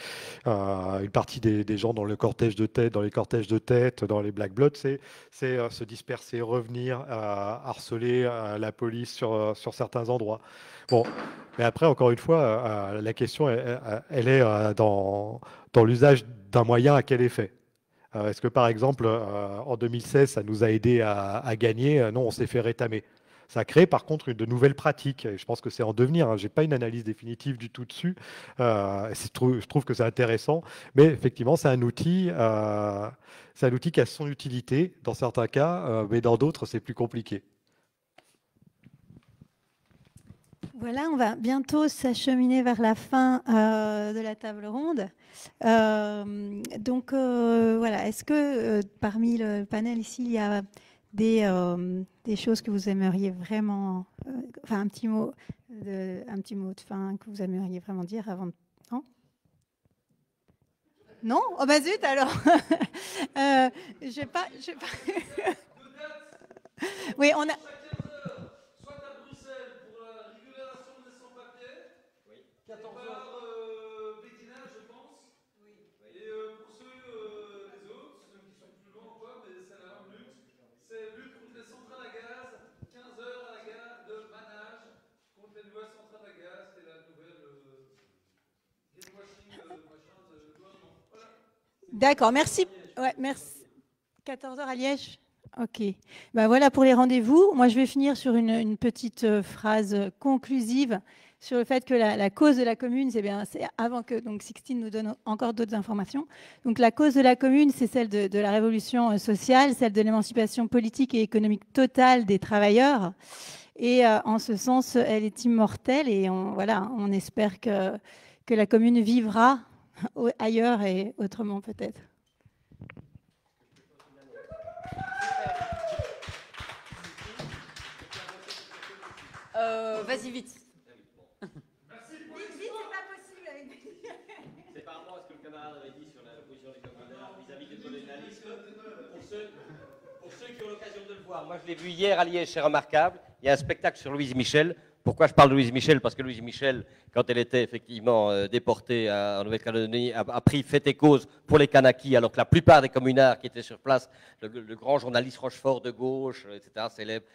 partie des gens dans les cortèges de tête, dans les Black Blocs, c'est se disperser, revenir, harceler la police sur certains endroits. Bon, mais après, encore une fois, la question, elle est dans l'usage d'un moyen à quel effet? Est-ce que, par exemple, en 2016, ça nous a aidé à gagner? Non, on s'est fait rétamer. Ça crée par contre de nouvelles pratiques. Et je pense que c'est en devenir. Je n'ai pas une analyse définitive du tout dessus. Je trouve que c'est intéressant. Mais effectivement, c'est un outil qui a son utilité dans certains cas, mais dans d'autres, c'est plus compliqué. Voilà, on va bientôt s'acheminer vers la fin de la table ronde. Donc voilà, est-ce que parmi le panel ici, il y a des choses que vous aimeriez vraiment, enfin un petit mot de fin que vous aimeriez vraiment dire avant de... Non? Oh bah zut alors. J'ai pas. Oui, on a. Soit à Bruxelles pour la régulation des sans-papiers, 14h Bédina, je pense. Oui. Et pour les autres, ceux qui sont plus loin, mais c'est la même lutte. C'est lutte contre les centrales à gaz, 15h à la gare de Manage, contre les nouvelles centrales à gaz, qui est la nouvelle greenwashing machin de gouvernement. Voilà. D'accord, merci. Ouais, merci. 14h à Liège. Ok. Ben voilà pour les rendez-vous. Moi, je vais finir sur une petite phrase conclusive sur le fait que la cause de la commune, c'est avant que donc Sixtine nous donne encore d'autres informations. Donc la cause de la commune, c'est celle de la révolution sociale, celle de l'émancipation politique et économique totale des travailleurs. Et en ce sens, elle est immortelle. Et on espère que la commune vivra ailleurs et autrement peut-être. Vas-y, vite. Merci. Vite, c'est pas possible. C'est par rapport à ce que le camarade avait dit sur la position des communards vis-à-vis du colonialisme. Pour ceux qui ont l'occasion de le voir, moi je l'ai vu hier à Liège, c'est remarquable. Il y a un spectacle sur Louise Michel. Pourquoi je parle de Louise Michel? Parce que Louise Michel, quand elle était effectivement déportée en Nouvelle-Calédonie, a pris fait et cause pour les Kanakis, alors que la plupart des communards qui étaient sur place, le grand journaliste Rochefort de gauche, etc., célèbre,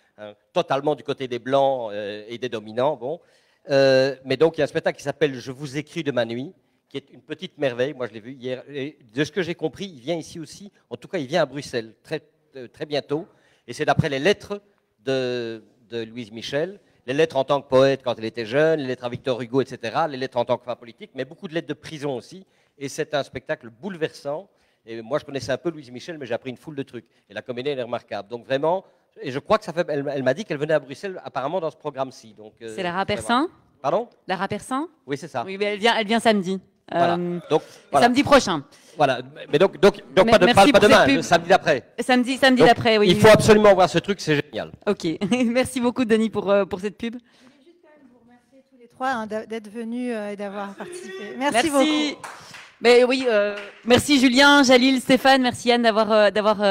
totalement du côté des Blancs et des dominants. Bon. Mais donc il y a un spectacle qui s'appelle « Je vous écris de ma nuit », qui est une petite merveille. Moi je l'ai vu hier. Et de ce que j'ai compris, il vient ici aussi. En tout cas, il vient à Bruxelles très bientôt. Et c'est d'après les lettres de Louise Michel. Les lettres en tant que poète quand elle était jeune, les lettres à Victor Hugo, etc., les lettres en tant que femme politique, mais beaucoup de lettres de prison aussi. Et c'est un spectacle bouleversant. Et moi, je connaissais un peu Louise Michel, mais j'ai appris une foule de trucs. Et la comédie, elle est remarquable. Donc vraiment, et je crois que elle m'a dit qu'elle venait à Bruxelles apparemment dans ce programme-ci. C'est Lara Persin? Pardon? Lara Persin? Oui, c'est ça. Oui, mais elle vient samedi. Voilà. Donc, voilà. Samedi prochain. Voilà, mais donc Mais pas demain, le pub. samedi d'après. Samedi Donc, d'après, oui. Il faut absolument voir ce truc, c'est génial. Ok, merci beaucoup Denis pour cette pub. Tous les trois hein, d'être venus et d'avoir participé. Merci beaucoup. Mais oui, merci Julien, Jalil, Stéphane, merci Yann d'avoir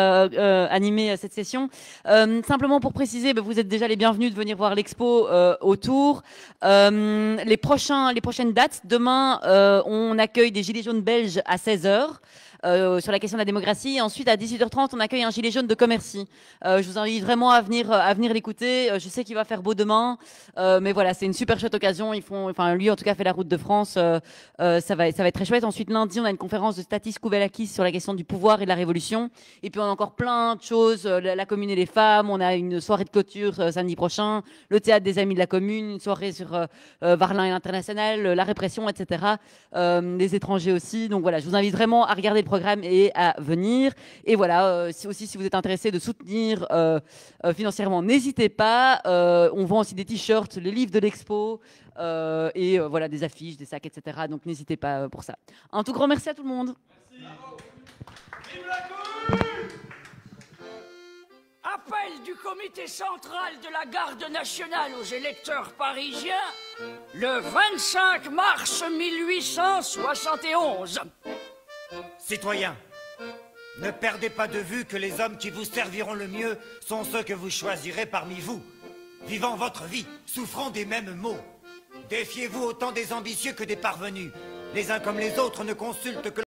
animé cette session. Simplement pour préciser, vous êtes déjà les bienvenus de venir voir l'expo autour. Les prochaines dates, demain, on accueille des Gilets jaunes belges à 16h. Sur la question de la démocratie. Et ensuite, à 18h30, on accueille un gilet jaune de Commercy. Je vous invite vraiment à venir l'écouter. Je sais qu'il va faire beau demain, mais voilà, c'est une super chouette occasion. Lui, en tout cas, fait la route de France. Ça va être très chouette. Ensuite, lundi, on a une conférence de Statis Kouvelakis sur la question du pouvoir et de la révolution. Et puis, on a encore plein de choses. La commune et les femmes. On a une soirée de clôture samedi prochain. Le théâtre des amis de la commune. Une soirée sur Varlin et l'international, la répression, etc. Les étrangers aussi. Donc voilà, je vous invite vraiment à regarder le programme et à venir. Et voilà, si vous êtes intéressé de soutenir financièrement, n'hésitez pas. On vend aussi des t-shirts, les livres de l'expo et voilà, des affiches, des sacs, etc. Donc n'hésitez pas pour ça. Un tout grand merci à tout le monde. Appel du comité central de la garde nationale aux électeurs parisiens le 25 mars 1871. Citoyens, ne perdez pas de vue que les hommes qui vous serviront le mieux sont ceux que vous choisirez parmi vous. Vivant votre vie, souffrant des mêmes maux. Défiez-vous autant des ambitieux que des parvenus. Les uns comme les autres ne consultent que